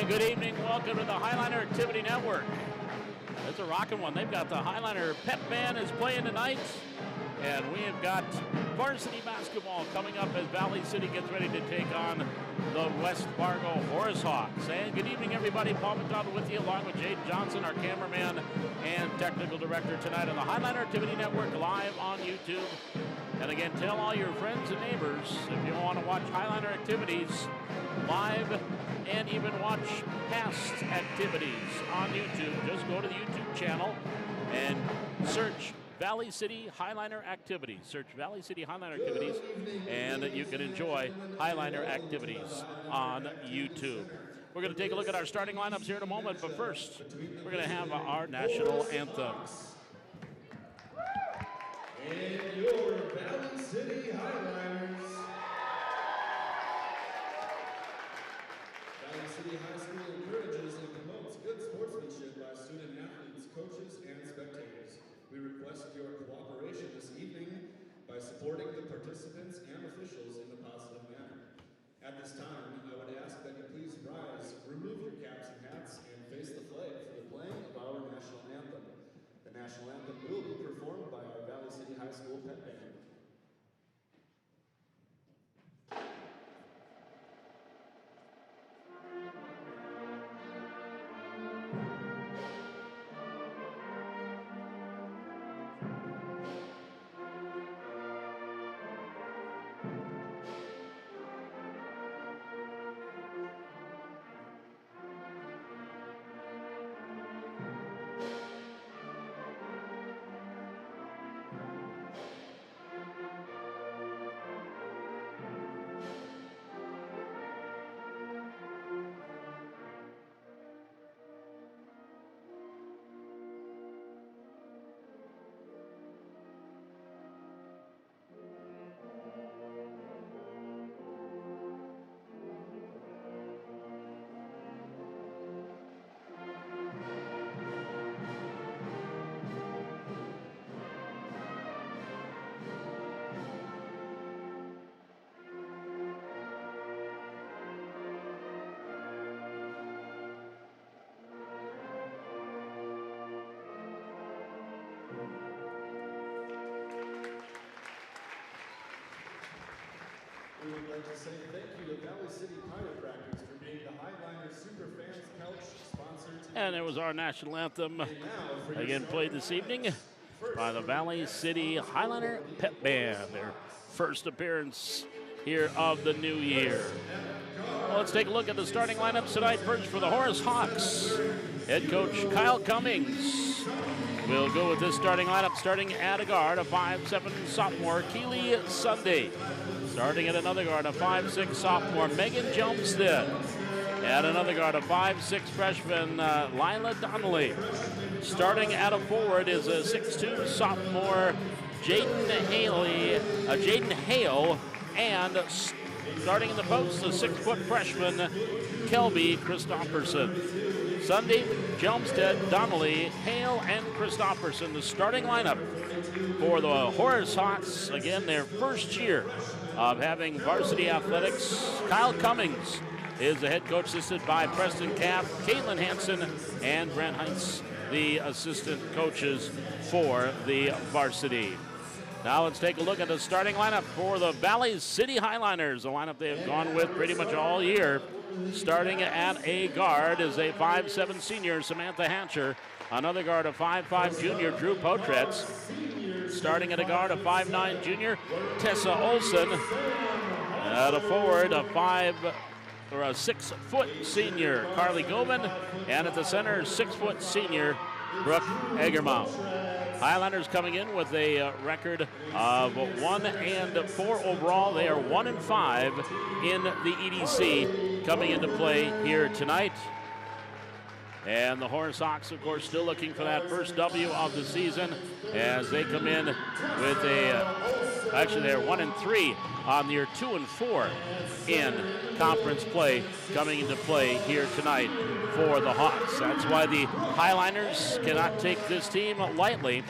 And good evening. Welcome to the Highliner Activity Network. That's a rocking one. They've got the Highliner Pep Band is playing tonight. And we have got varsity basketball coming up as Valley City gets ready to take on the West Fargo Horace Hawks. And good evening, everybody. Paul McDonald with you, along with Jaden Johnson, our cameraman and technical director tonight on the Highliner Activity Network, live on YouTube. And again, tell all your friends and neighbors if you want to watch Highliner activities live and even watch past activities on YouTube. Just go to the YouTube channel and search Valley City Highliner Activities. Search Valley City Highliner Activities, and you can enjoy Highliner activities on YouTube. We're going to take a look at our starting lineups here in a moment, but first, we're going to have our national anthem. And your Valley City Highliners. Valley City High School encourages and promotes good sportsmanship by student athletes, coaches, and spectators. We request your cooperation this evening by supporting the participants and officials in a positive manner. At this time, I would ask that you please rise, remove your caps and hats, and face the flag for the playing of our national anthem. The national anthem will be performed by our Valley City High School Pep Band. We would like to say thank you to Valley City Chiropractors for being the Highliner Superfans Couch sponsor today. And there was our national anthem, again played this evening by the Valley City Highliner Pep Band, their first appearance here of the new year. Well, let's take a look at the starting lineups tonight. First for the Horace Hawks, head coach Kyle Cummings will go with this starting lineup, starting at a guard, a 5'7" sophomore, Keely Sunday. Starting at another guard, a 5'6" sophomore, Megan Jelmstead. At another guard, a 5'6" freshman, Lila Donnelly. Starting at a forward is a 6'2" sophomore, Jaden Hale. And starting in the post, a 6-foot freshman, Kelby Christopherson. Sunday, Jelmstead, Donnelly, Hale, and Christopherson. The starting lineup for the Horace Hawks. Again, their first year of having varsity athletics. Kyle Cummings is the head coach, assisted by Preston Kapp, Caitlin Hansen, and Brent Heintz, the assistant coaches for the varsity. Now let's take a look at the starting lineup for the Valley City Highliners, the lineup they have gone with pretty much all year. Starting at a guard is a 5'7" senior, Samantha Hatcher. Another guard, a 5'5" junior, Drew Potretz. Starting at a guard, a 5'9" junior, Tessa Olson. At a forward, a 6-foot senior, Carly Govan. And at the center, 6-foot senior, Brooke Egermount. Highlanders coming in with a record of 1-4 overall. They are 1-5 in the EDC coming into play here tonight. And the Horace Hawks, of course, still looking for that first W of the season as they come in with actually they're 1-3 on their 2-4 in conference play coming into play here tonight for the Hawks. That's why the Highliners cannot take this team lightly.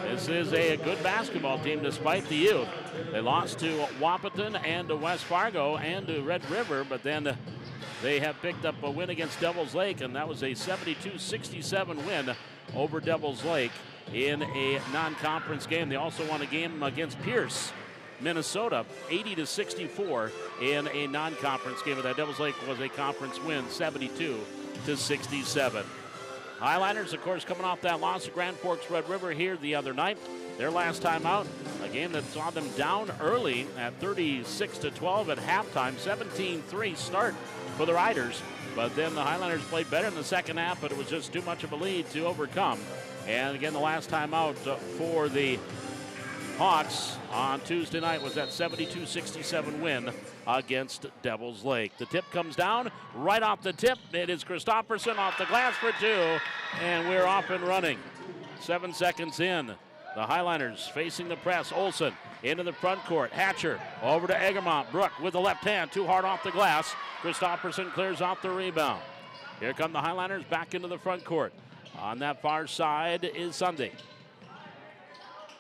This is a good basketball team despite the youth. They lost to Wahpeton and to West Fargo and to Red River, but then they have picked up a win against Devils Lake, and that was a 72-67 win over Devils Lake in a non-conference game. They also won a game against Pierce, Minnesota, 80-64 in a non-conference game. But that Devils Lake was a conference win, 72-67. Highliners, of course, coming off that loss to Grand Forks Red River here the other night. Their last time out, a game that saw them down early at 36-12 at halftime, 17-3 start for the Riders. But then the Highliners played better in the second half, but it was just too much of a lead to overcome. And again, the last time out for the Hawks on Tuesday night was that 72-67 win against Devils Lake. The tip comes down right off the tip. It is Christopherson off the glass for two, and we're off and running. 7 seconds in. The Highliners facing the press. Olsen into the front court. Hatcher over to Egermont. Brook with the left hand, too hard off the glass. Christopherson clears out the rebound. Here come the Highliners back into the front court. On that far side is Sunday.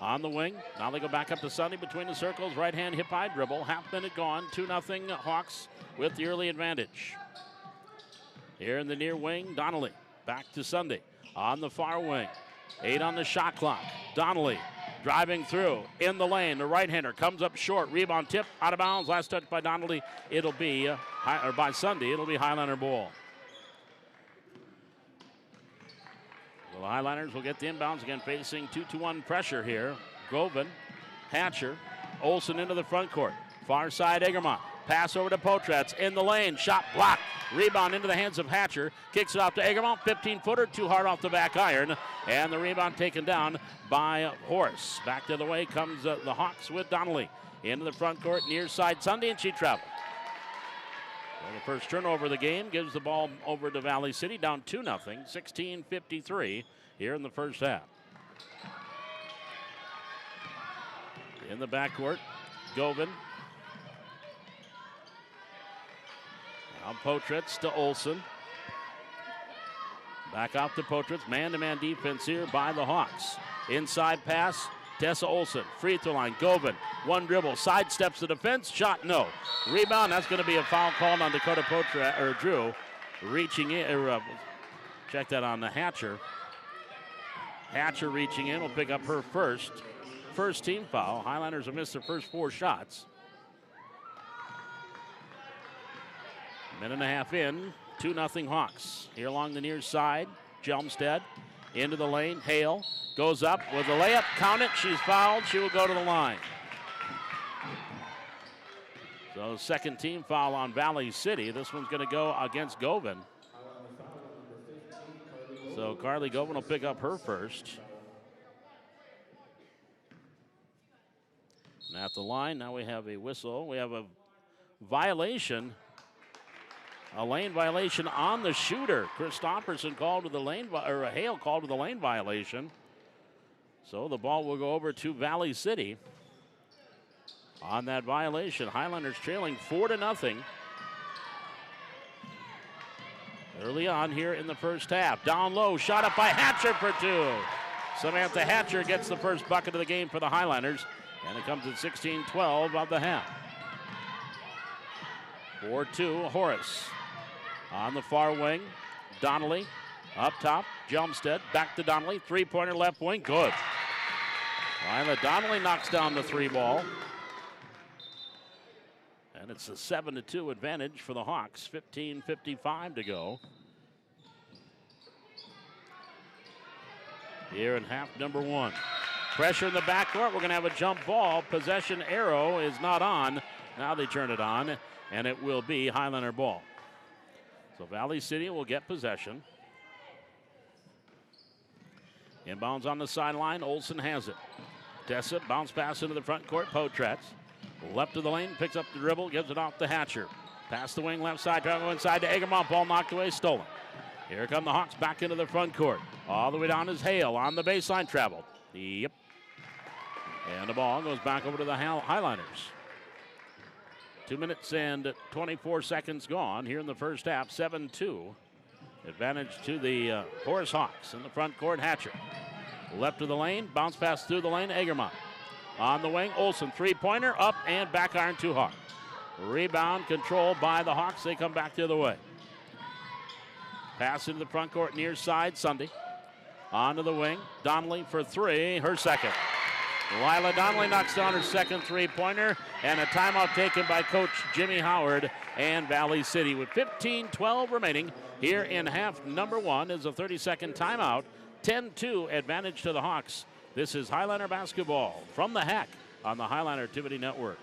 On the wing, now they go back up to Sunday between the circles. Right hand hip high dribble, half minute gone, 2-0 Hawks with the early advantage. Here in the near wing, Donnelly back to Sunday. On the far wing, 8 on the shot clock. Donnelly driving through in the lane. The right-hander comes up short. Rebound tip out of bounds. Last touch by Donnelly. It'll be, or by Sunday, it'll be Highliner ball. So the Highliners will get the inbounds again, facing 2-1 pressure here. Govan, Hatcher, Olsen into the front court. Far side, Egermont. Pass over to Potratz in the lane. Shot blocked. Rebound into the hands of Hatcher. Kicks it off to Egermont. 15-footer, too hard off the back iron. And the rebound taken down by Horace. Back the other way comes the Hawks with Donnelly. Into the front court, near side Sunday, and she travels. Well, the first turnover of the game gives the ball over to Valley City, down 2-0, 16:53 here in the first half. In the backcourt, Govan. Now Potratz to Olsen. Back out to Potratz. Man-to-man defense here by the Hawks. Inside pass, Tessa Olsen. Free throw line, Govan. One dribble, sidesteps the defense. Shot, no. Rebound, that's going to be a foul called on Dakota Potratz, or Drew. Reaching in, check that on the Hatcher. Hatcher reaching in will pick up her first team foul. Highliners have missed their first 4 shots. Minute and a half in, 2-0 Hawks. Here along the near side, Jelmstead into the lane. Hale goes up with a layup. Count it. She's fouled. She will go to the line. So second team foul on Valley City. This one's going to go against Govan. So Carly Govan will pick up her first. And at the line, now we have a whistle. We have a violation. A lane violation on the shooter. Christopherson called to the lane, or Hale called to the lane violation. So the ball will go over to Valley City on that violation. Highlanders trailing 4-0. Early on here in the first half. Down low, shot up by Hatcher for 2. Samantha Hatcher gets the first bucket of the game for the Highlanders. And it comes at 16-12 of the half. 4-2, Horace. On the far wing, Donnelly up top, Jelmstead back to Donnelly, 3-pointer left wing, good. Lila Donnelly knocks down the 3 ball. And it's a 7-2 advantage for the Hawks, 15:55 to go. Here in half number 1. Pressure in the backcourt, we're gonna have a jump ball. Possession arrow is not on. Now they turn it on, and it will be Highlander ball. So Valley City will get possession. Inbounds on the sideline, Olsen has it. Tessa, bounce pass into the front court, Potratz. Left of the lane, picks up the dribble, gives it off to Hatcher. Pass the wing, left side, travel inside to Egermont, ball knocked away, stolen. Here come the Hawks back into the front court. All the way down is Hale on the baseline, traveled. Yep. And the ball goes back over to the Highliners. 2 minutes and 24 seconds gone here in the first half, 7-2. Advantage to the Horace Hawks in the front court, Hatcher. Left of the lane, bounce pass through the lane, Egermont. On the wing, Olsen, 3-pointer, up and back iron too hard. Rebound controlled by the Hawks. They come back the other way. Pass into the front court near side. Sunday. Onto the wing. Donnelly for three. Her second. Lila Donnelly knocks down her second three-pointer, and a timeout taken by Coach Jimmy Howard and Valley City. With 15-12 remaining here in half number one is a 30-second timeout. 10-2 advantage to the Hawks. This is Highliner basketball from the Hack on the Highliner Activity Network.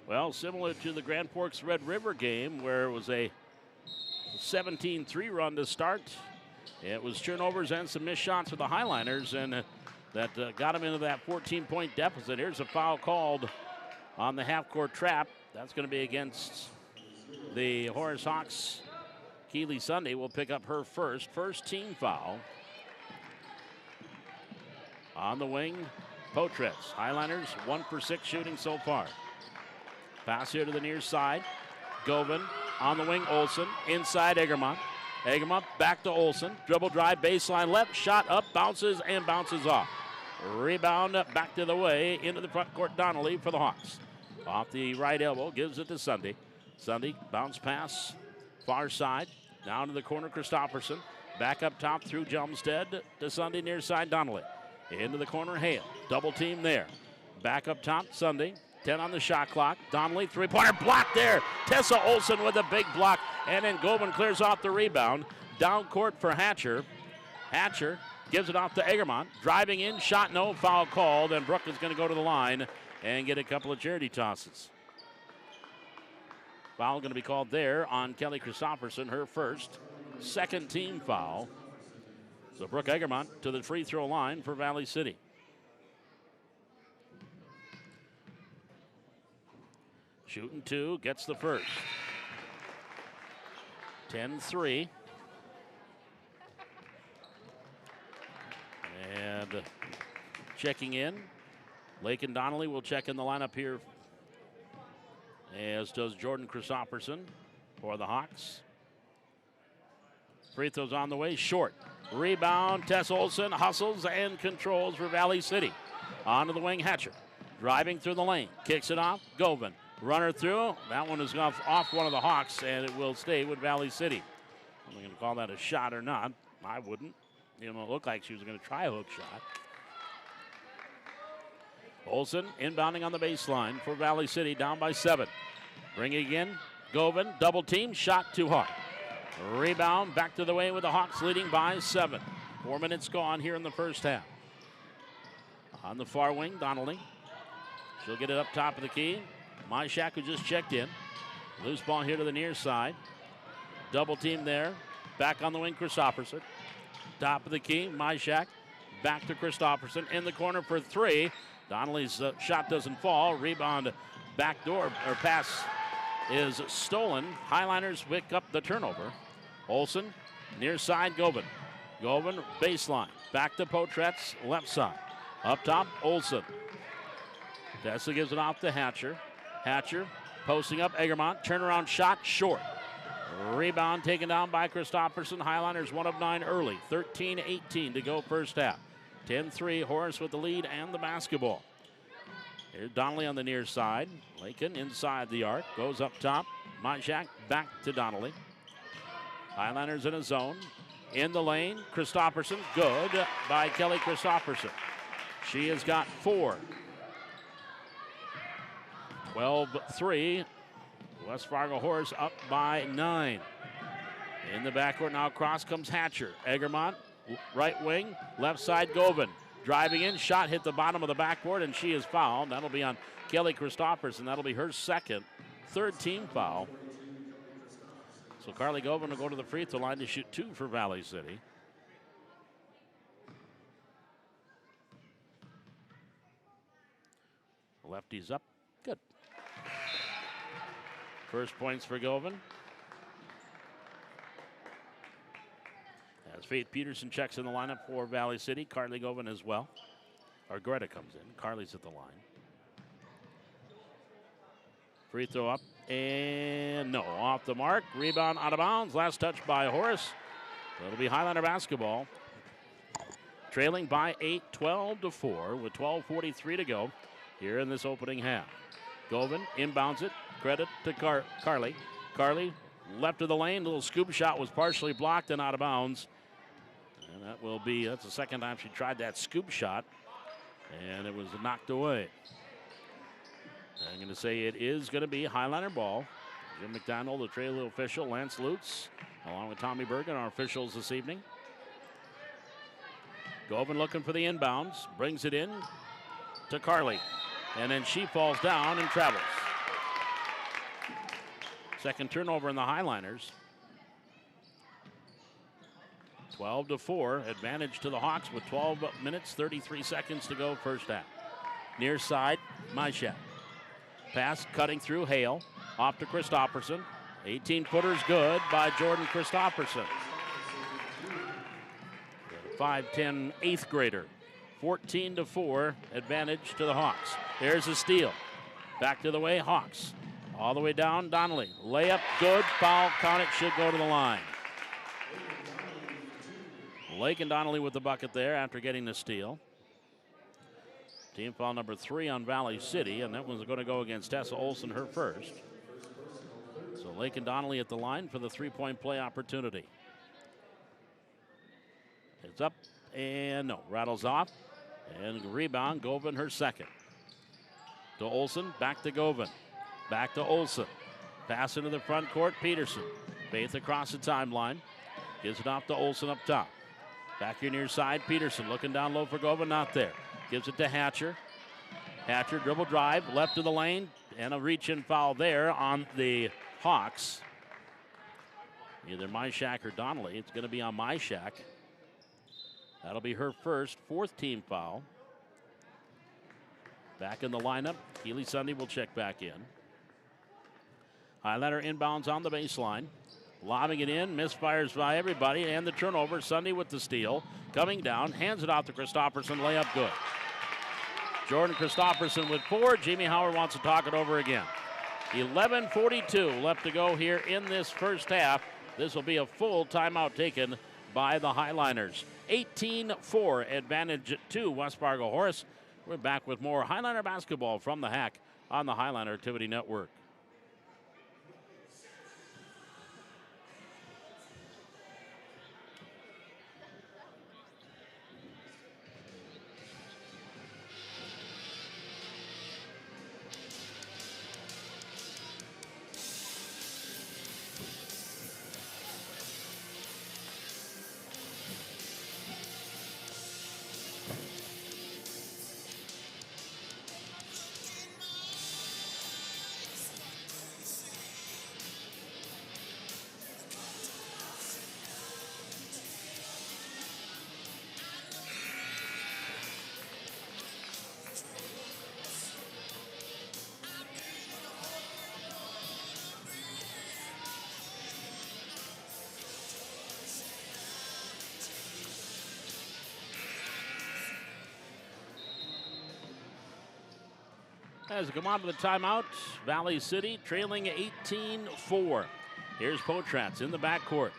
Well, similar to the Grand Forks Red River game where it was a 17-3 run to start. It was turnovers and some missed shots for the Highliners, and that got them into that 14-point deficit. Here's a foul called on the half-court trap. That's going to be against the Horace Hawks. Keely Sunday will pick up her first team foul. On the wing, Potretz. Highliners 1 for 6 shooting so far. Pass here to the near side. Govan on the wing. Olsen inside Egermont. Egermont back to Olsen. Dribble drive, baseline left. Shot up, bounces, and bounces off. Rebound back to the way into the front court. Donnelly for the Hawks. Off the right elbow, gives it to Sunday. Sunday bounce pass, far side. Down to the corner, Christopherson. Back up top through Jelmstead to Sunday near side. Donnelly. Into the corner, Hale. Double team there. Back up top, Sunday. 10 on the shot clock. Donnelly, three-pointer blocked there. Tessa Olsen with a big block, and then Govan clears off the rebound. Down court for Hatcher. Hatcher gives it off to Egermont. Driving in, shot no, foul called, and Brooke is going to go to the line and get a couple of charity tosses. Foul going to be called there on Kelly Christopherson, her second team foul. So Brooke Egermont to the free throw line for Valley City. Shooting two, gets the first. 10-3. And checking in. Lakin Donnelly will check in the lineup here, as does Jordan Christopherson for the Hawks. Free throws on the way, short. Rebound, Tess Olsen hustles and controls for Valley City. Onto the wing, Hatcher. Driving through the lane, kicks it off, Govan. Runner through. That one is off one of the Hawks, and it will stay with Valley City. I'm going to call that a shot or not. I wouldn't. It looked like she was going to try a hook shot. Olsen inbounding on the baseline for Valley City, down by 7. Bringing in Govan, double team, shot too hard. Rebound back to the way with the Hawks leading by 7. 4 minutes gone here in the first half. On the far wing, Donnelly. She'll get it up top of the key. Myshak, who just checked in. Loose ball here to the near side. Double team there. Back on the wing, Christopherson. Top of the key, Myshak. Back to Christopherson in the corner for 3. Donnelly's shot doesn't fall. Rebound backdoor, or pass is stolen. Highliners pick up the turnover. Olsen, near side, Govan. Govan, baseline. Back to Potretz, left side. Up top, Olsen. Tessa gives it off to Hatcher. Hatcher posting up Egermont. Turnaround shot, short. Rebound taken down by Christopherson. Highliners 1 of 9 early. 13-18 to go first half. 10-3, Horace with the lead and the basketball. Here's Donnelly on the near side. Lakin inside the arc. Goes up top. Myshak back to Donnelly. Highliners in a zone. In the lane, Christopherson. Good by Kelly Christopherson. She has got 4. 12-3. West Fargo Horace up by 9. In the backcourt now, cross comes Hatcher. Egermont, right wing, left side, Govan. Driving in, shot hit the bottom of the backboard, and she is fouled. That'll be on Kelly Christopherson. That'll be her third team foul. So Carly Govan will go to the free throw line to shoot 2 for Valley City. Lefties up, good. First points for Govan. As Faith Peterson checks in the lineup for Valley City. Carly Govan as well. Or Greta comes in. Carly's at the line. Free throw up and no, off the mark. Rebound out of bounds. Last touch by Horace. It'll be Highliner basketball. Trailing by 8, 12-4 with 12:43 to go here in this opening half. Govan inbounds it. Credit to Carly. Carly left of the lane. Little scoop shot was partially blocked and out of bounds. And that's the second time she tried that scoop shot. And it was knocked away. I'm going to say it is going to be Highliner ball. Jim McDonald, the trailer official, Lance Lutz, along with Tommy Bergen, our officials this evening. Govan looking for the inbounds, brings it in to Carly, and then she falls down and travels. Second turnover in the Highliners. 12-4, advantage to the Hawks with 12 minutes, 33 seconds to go first half. Near side, Myshak. Pass cutting through Hale, off to Christopherson. 18-footer's good by Jordan Christopherson. 5'10", 8th grader. 14-4, advantage to the Hawks. There's a steal. Back to the way, Hawks. All the way down, Donnelly. Layup, good, foul, count it, should go to the line. Lake and Donnelly with the bucket there after getting the steal. Team foul number 3 on Valley City, and that one's going to go against Tessa Olson, her first. So Lake and Donnelly at the line for the three-point play opportunity. It's up, and no, rattles off. And rebound, Govan, her second. To Olson, back to Govan. Back to Olson. Pass into the front court, Peterson. Faith across the timeline. Gives it off to Olson up top. Back here near side, Peterson looking down low for Govan, not there. Gives it to Hatcher. Hatcher dribble drive, left of the lane, and a reach-in foul there on the Hawks. Either Myshak or Donnelly. It's going to be on Myshak. That'll be her first, 4th team foul. Back in the lineup, Keely Sunday will check back in. Highliner inbounds on the baseline. Lobbing it in, misfires by everybody, and the turnover. Sunday with the steal. Coming down, hands it off to Christopherson, layup good. Jordan Christopherson with 4. Jamie Howard wants to talk it over again. 11:42 left to go here in this first half. This will be a full timeout taken by the Highliners. 18-4 advantage to West Fargo Horace. We're back with more Highliner basketball from the Hack on the Highliner Activity Network. As we come on to the timeout, Valley City trailing 18-4. Here's Potratz in the backcourt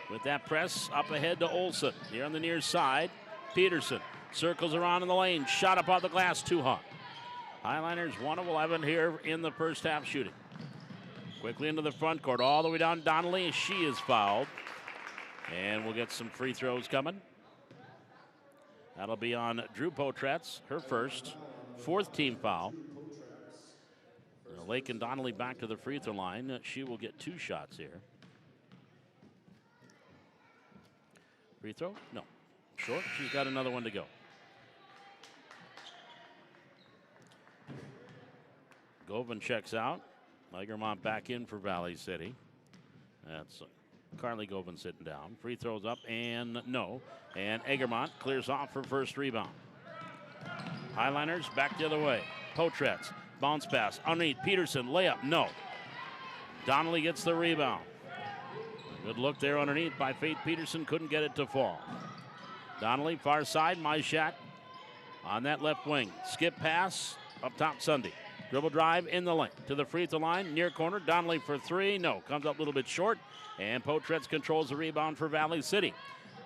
with that press up ahead to Olson. Here on the near side, Peterson circles around in the lane. Shot up off the glass, too hot. Highliners 1 of 11 here in the first half shooting. Quickly into the front court, all the way down Donnelly. She is fouled. And we'll get some free throws coming. That'll be on Drew Potratz, her first, 4th team foul. Lake and Donnelly back to the free throw line. She will get 2 shots here. Free throw? No. Short. She's got another one to go. Govan checks out. Egermont back in for Valley City. That's Carly Govan sitting down. Free throws up and no. And Egermont clears off for first rebound. Highliners back the other way. Potratz. Bounce pass underneath Peterson, layup, no. Donnelly gets the rebound. Good look there underneath by Faith Peterson. Couldn't get it to fall. Donnelly, far side. Myshak on that left wing. Skip pass up top Sunday. Dribble drive in the lane to the free throw line. Near corner. Donnelly for three. No. Comes up a little bit short. And Potretz controls the rebound for Valley City.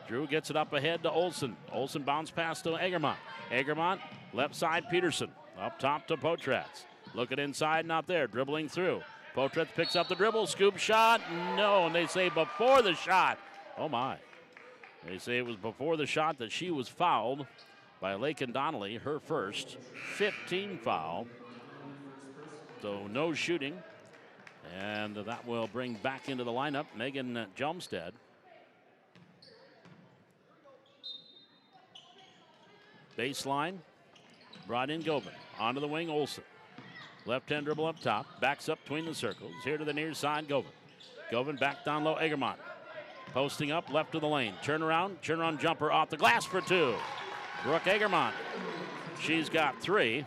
Drew gets it up ahead to Olson. Olson bounce pass to Egermont. Egermont, left side, Peterson. Up top to Potretz. Looking inside, not there. Dribbling through. Potretz picks up the dribble. Scoop shot. No, and they say before the shot. Oh, my. They say it was before the shot that she was fouled by Lakin Donnelly, her first 15 foul. So no shooting. And that will bring back into the lineup Megan Jumstead. Baseline, brought in Govan. Onto the wing, Olson. Left-hand dribble up top, backs up between the circles. Here to the near side, Govan. Govan back down low, Egermont. Posting up, left of the lane. Turnaround jumper off the glass for two. Brooke Egermont, she's got three.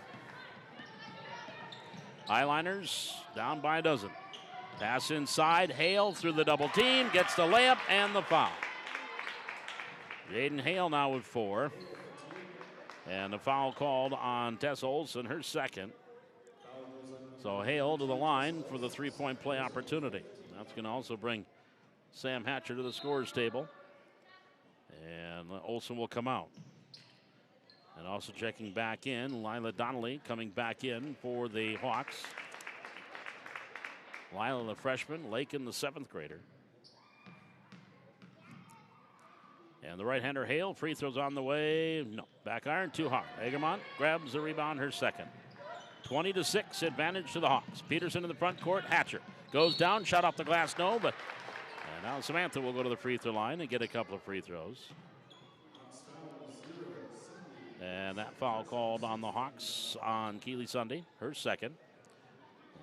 Highliners down by a dozen. Pass inside, Hale through the double team, gets the layup and the foul. Jaden Hale now with four. And the foul called on Tessa Olson, her second. So Hale to the line for the three-point play opportunity. That's going to also bring Sam Hatcher to the scorer's table. And Olson will come out. And also checking back in, Lila Donnelly coming back in for the Hawks. Lila, the freshman, Lakin, the seventh grader. And the right-hander Hale, free throws on the way. No, back iron, too hard. Egermont grabs the rebound, her second. 20-6 advantage to the Hawks. Peterson in the front court, Hatcher goes down, shot off the glass, no, but and now Samantha will go to the free throw line and get a couple of free throws. And that foul called on the Hawks on Keely Sunday, her second.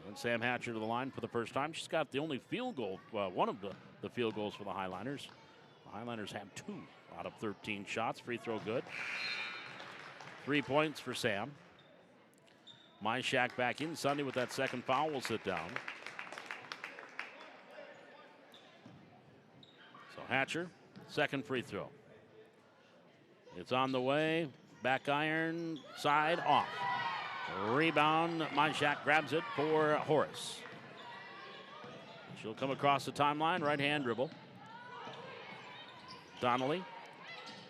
And Sam Hatcher to the line for the first time. She's got the only field goal, one of the field goals for the Highliners. The Highliners have 2 out of 13 shots. Free throw good. 3 points for Sam. Myshak back in. Sunday with that second foul will sit down. So Hatcher, second free throw. It's on the way. Back iron, side off. Rebound, Myshak grabs it for Horace. She'll come across the timeline, right hand dribble. Donnelly,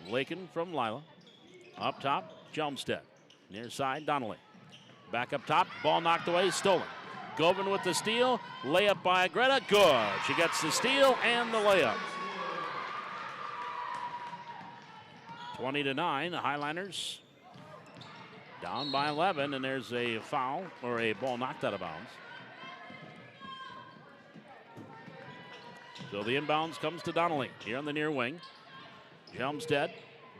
Lakin from Lila. Up top, Jumstead. Near side, Donnelly. Back up top, ball knocked away, stolen. Govan with the steal, layup by Greta, good. She gets the steal and the layup. 20-9, the Highliners down by 11, and there's a foul, or a ball knocked out of bounds. So the inbounds comes to Donnelly here on the near wing. Jumstead,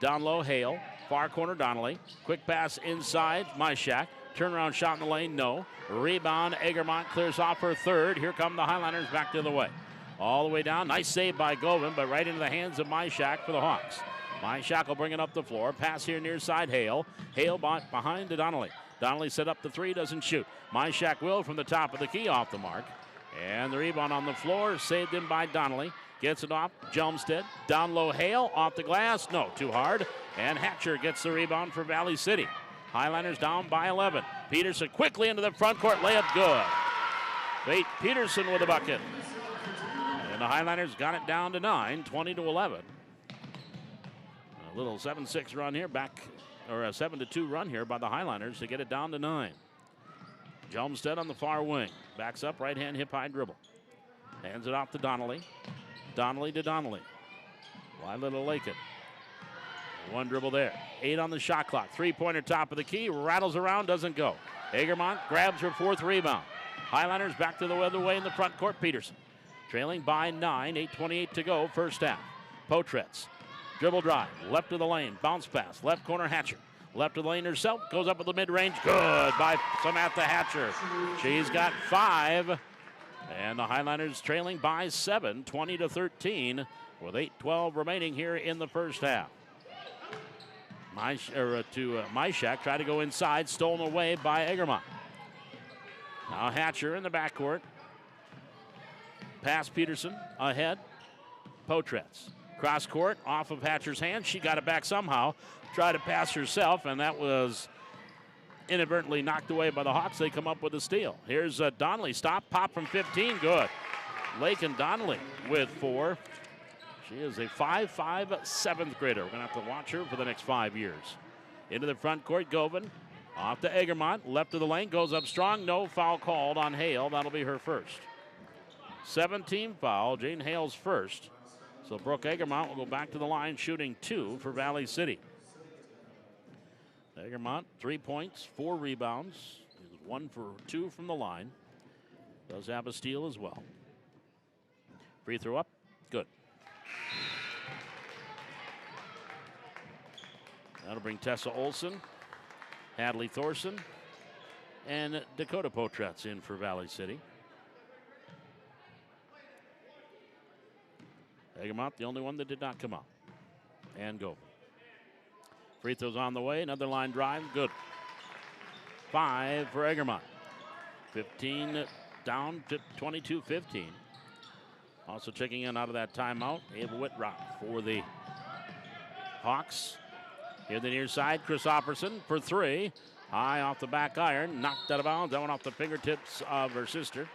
down low, Hale. Far corner, Donnelly. Quick pass inside, Myshak. Turnaround shot in the lane, no. Rebound, Egermont clears off her third. Here come the Highliners back the other way. All the way down, nice save by Govan, but right into the hands of Myshak for the Hawks. Myshak will bring it up the floor. Pass here near side, Hale. Hale behind to Donnelly. Donnelly set up the three, doesn't shoot. Myshak will from the top of the key off the mark. And the rebound on the floor, saved in by Donnelly. Gets it off, Jumstead. Down low, Hale, off the glass. No, too hard. And Hatcher gets the rebound for Valley City. Highliners down by 11. Peterson quickly into the front court, layup good. Faith Peterson with a bucket. And the Highliners got it down to 9, 20-11. A little 7-6 run here, or a 7-2 run here by the Highliners to get it down to 9. Jumstead on the far wing. Backs up, right hand hip high dribble. Hands it off to Donnelly. Donnelly to Donnelly. Lila to Lakin. One dribble there. 8 on the shot clock. Three-pointer top of the key. Rattles around, doesn't go. Egermont grabs her fourth rebound. Highliners back to the other way in the front court. Peterson trailing by 9. 8:28 to go, first half. Potretz. Dribble drive. Left of the lane. Bounce pass. Left corner, Hatcher. Left of the lane herself. Goes up with the mid-range. Good by Samantha Hatcher. She's got 5. And the Highliners trailing by 7. 20-13 with 8:12 remaining here in the first half. Myshak tried to go inside, stolen away by Egermont. Now Hatcher in the backcourt. Past Peterson, ahead. Potretz. Cross court, off of Hatcher's hand. She got it back somehow. Tried to pass herself, and that was inadvertently knocked away by the Hawks. They come up with a steal. Here's Donnelly. Stop, pop from 15. Good. Lakin Donnelly with 4. She is a 5'5", 7th grader. We're going to have to watch her for the next 5 years. Into the front court, Govan. Off to Egermont. Left of the lane. Goes up strong. No foul called on Hale. That'll be her first. 17 foul. Jane Hale's first. So Brooke Egermont will go back to the line, shooting 2 for Valley City. Egermont, 3 points, 4 rebounds. 1 for 2 from the line. Does have a steal as well. Free throw up. Good. That'll bring Tessa Olson, Hadley Thorson, and Dakota Potretz in for Valley City. Egermont, the only one that did not come out. And go. Free throws on the way. Another line drive. Good. 5 for Egermont. 15 down, 22-15. Also checking in out of that timeout, Ava Whitrock for the Hawks. Here the near side, Chris Opperson for 3. High off the back iron, knocked out of bounds. That went off the fingertips of her sister.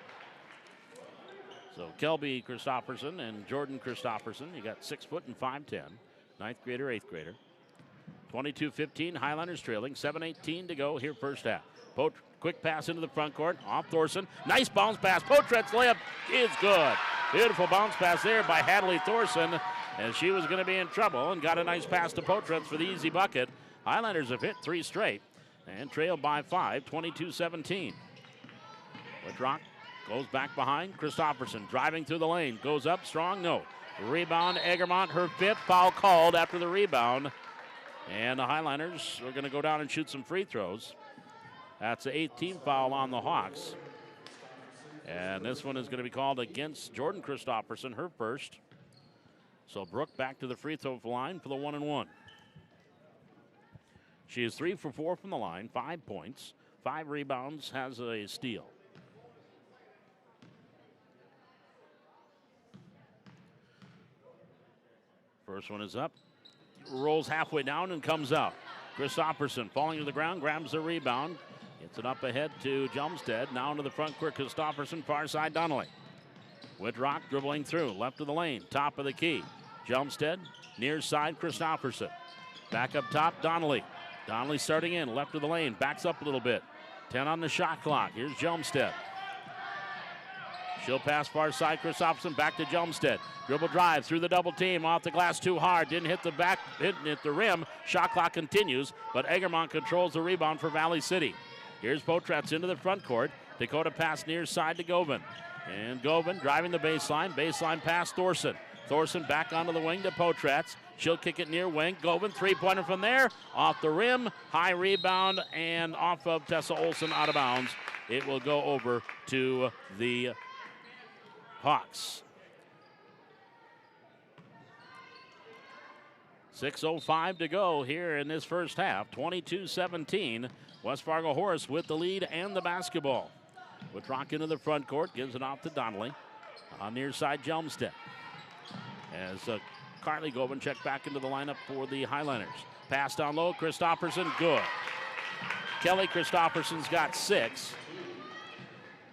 So Kelby Christopherson and Jordan Christopherson. You got 6 foot and 5'10", 9th grader, 8th grader. 22-15, Highlanders trailing, 7:18 to go here first half. Quick pass into the front court, off Thorson. Nice bounce pass. Potretz layup is good. Beautiful bounce pass there by Hadley Thorson, and she was going to be in trouble and got a nice pass to Potretz for the easy bucket. Highlanders have hit 3 straight and trailed by 5, 22-17. Whitrock goes back behind. Christopherson driving through the lane. Goes up strong. No. Rebound. Egermont, her 5th foul called after the rebound. And the Highlanders are going to go down and shoot some free throws. That's the 18th foul on the Hawks. And this one is going to be called against Jordan Christopherson, her first. So Brooke back to the free throw line for the 1-and-1. She is 3 for 4 from the line, 5 points, 5 rebounds, has a steal. First one is up. Rolls halfway down and comes out. Christopherson falling to the ground, grabs the rebound. Gets it up ahead to Jumstead. Now into the front court, Christopherson, far side Donnelly. Whitrock dribbling through, left of the lane, top of the key. Jumstead, near side, Christopherson. Back up top, Donnelly. Donnelly starting in, left of the lane, backs up a little bit. 10 on the shot clock. Here's Jumstead. She'll pass far side, Christopherson, back to Jumstead. Dribble drive through the double team, off the glass too hard. Didn't hit the back, didn't hit the rim. Shot clock continues, but Egermont controls the rebound for Valley City. Here's Potretz into the front court. Dakota pass near side to Govan. And Govan driving the baseline. Baseline pass, Thorson. Thorson back onto the wing to Potretz. She'll kick it near wing. Govan, 3-pointer from there. Off the rim, high rebound, and off of Tessa Olson out of bounds. It will go over to the Hawks. 6:05 to go here in this first half. 22-17. West Fargo Horace with the lead and the basketball. Whitrock into the front court, gives it off to Donnelly. On near side, Jelmstead. As Carly Govan checked back into the lineup for the Highlanders. Pass down low, Christopherson, good. Kelly Christopherson's got 6.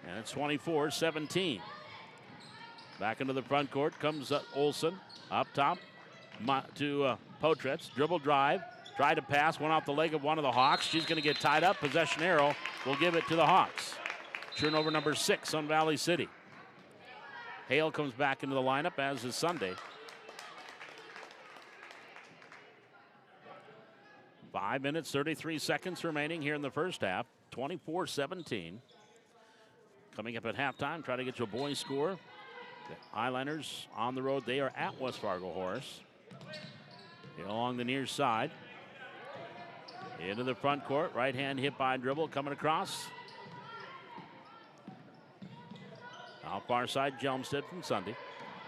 And it's 24-17. Back into the front court comes Olson. Up top to Potretz. Dribble drive. Tried to pass, went off the leg of one of the Hawks. She's going to get tied up. Possession arrow will give it to the Hawks. Turnover number 6 on Valley City. Hale comes back into the lineup, as is Sunday. 5 minutes, 33 seconds remaining here in the first half. 24-17. Coming up at halftime, try to get you a boys score. The Highlanders on the road. They are at West Fargo Horace. Here along the near side. Into the front court. Right hand hit by dribble coming across. Out far side, Jelmstead from Sunday.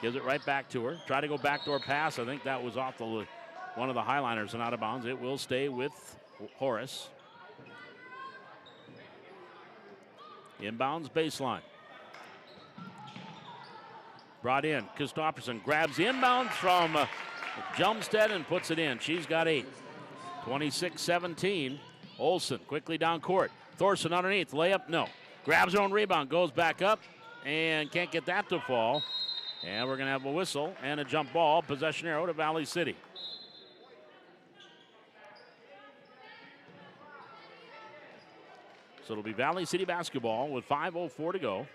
Gives it right back to her. Try to go backdoor pass. I think that was off the one of the Highlanders and out of bounds. It will stay with Horace. Inbounds baseline. brought in. Christopherson grabs the inbounds from Jumstead and puts it in. She's got 8. 26-17. Olsen quickly down court. Thorson underneath. Layup, no. Grabs her own rebound. Goes back up and can't get that to fall. And we're going to have a whistle and a jump ball. Possession arrow to Valley City. So it'll be Valley City basketball with 5:04 to go.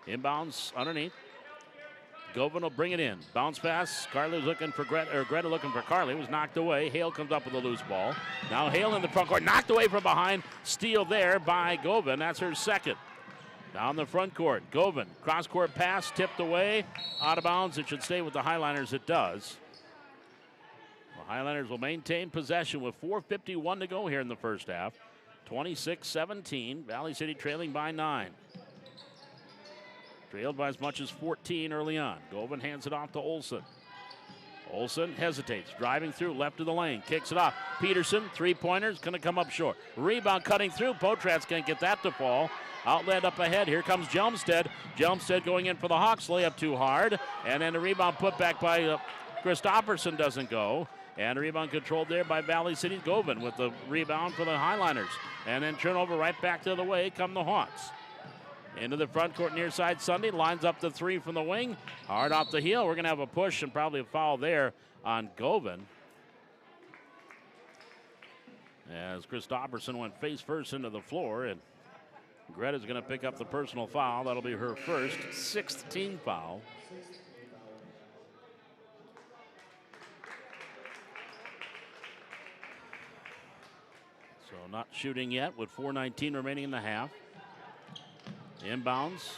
Inbounds underneath. Govan will bring it in. Bounce pass. Carly looking for Greta looking for Carly. Was knocked away. Hale comes up with a loose ball. Now Hale in the front court. Knocked away from behind. Steal there by Govan. That's her second. Down the front court. Govan. Cross court pass. Tipped away. Out of bounds. It should stay with the Highliners. It does. The Highliners will maintain possession with 4:51 to go here in the first half. 26-17. Valley City trailing by 9. Trailed by as much as 14 early on. Govan hands it off to Olsen. Olsen hesitates, driving through left of the lane, kicks it off. Peterson, three-pointers, going to come up short. Rebound cutting through. Potratz can't get that to fall. Outlet up ahead. Here comes Jelmstead. Jelmstead going in for the Hawks. Layup too hard. And then the rebound put back by Christopherson doesn't go. And a rebound controlled there by Valley City's Govan with the rebound for the Highliners. And then turnover right back the other way come the Hawks. Into the front court near side Sunday. Lines up the 3 from the wing. Hard off the heel. We're going to have a push and probably a foul there on Govan. As Christopherson went face first into the floor. And Greta's going to pick up the personal foul. That'll be her first, 6th team foul. So not shooting yet with 4:19 remaining in the half. Inbounds,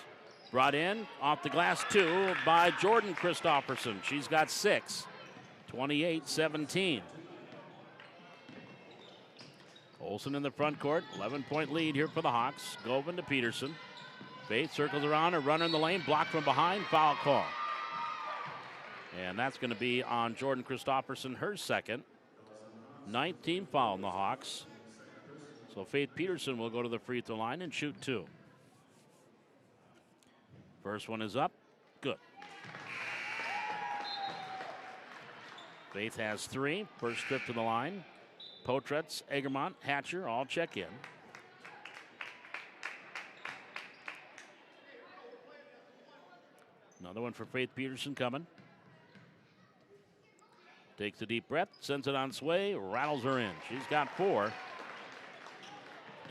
brought in, off the glass 2 by Jordan Christopherson. She's got 6, 28-17. Olsen in the front court, 11-point lead here for the Hawks. Govan to Peterson. Faith circles around, a runner in the lane, blocked from behind, foul call. And that's going to be on Jordan Christopherson, her second. 9th team foul on the Hawks. So Faith Peterson will go to the free throw line and shoot 2. First one is up. Good. Faith has 3. First trip to the line. Potratz, Egermont, Hatcher all check in. Another one for Faith Peterson coming. Takes a deep breath, sends it on its way, rattles her in. She's got 4.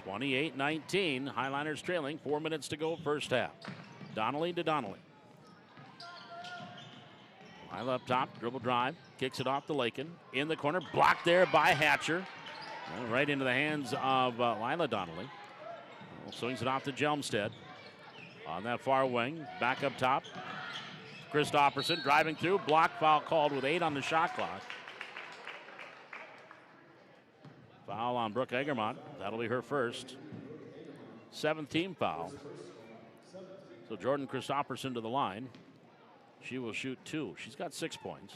28-19. Highliners trailing. 4 minutes to go first half. Donnelly to Donnelly. Lila up top, dribble drive, kicks it off to Lakin. In the corner, blocked there by Hatcher. Right into the hands of Lila Donnelly. Swings it off to Jelmstead. On that far wing, back up top. Christopherson driving through, block foul called with 8 on the shot clock. Foul on Brooke Egermont. That'll be her first. 7th team foul. So Jordan Christopherson to the line. She will shoot 2. She's got 6 points.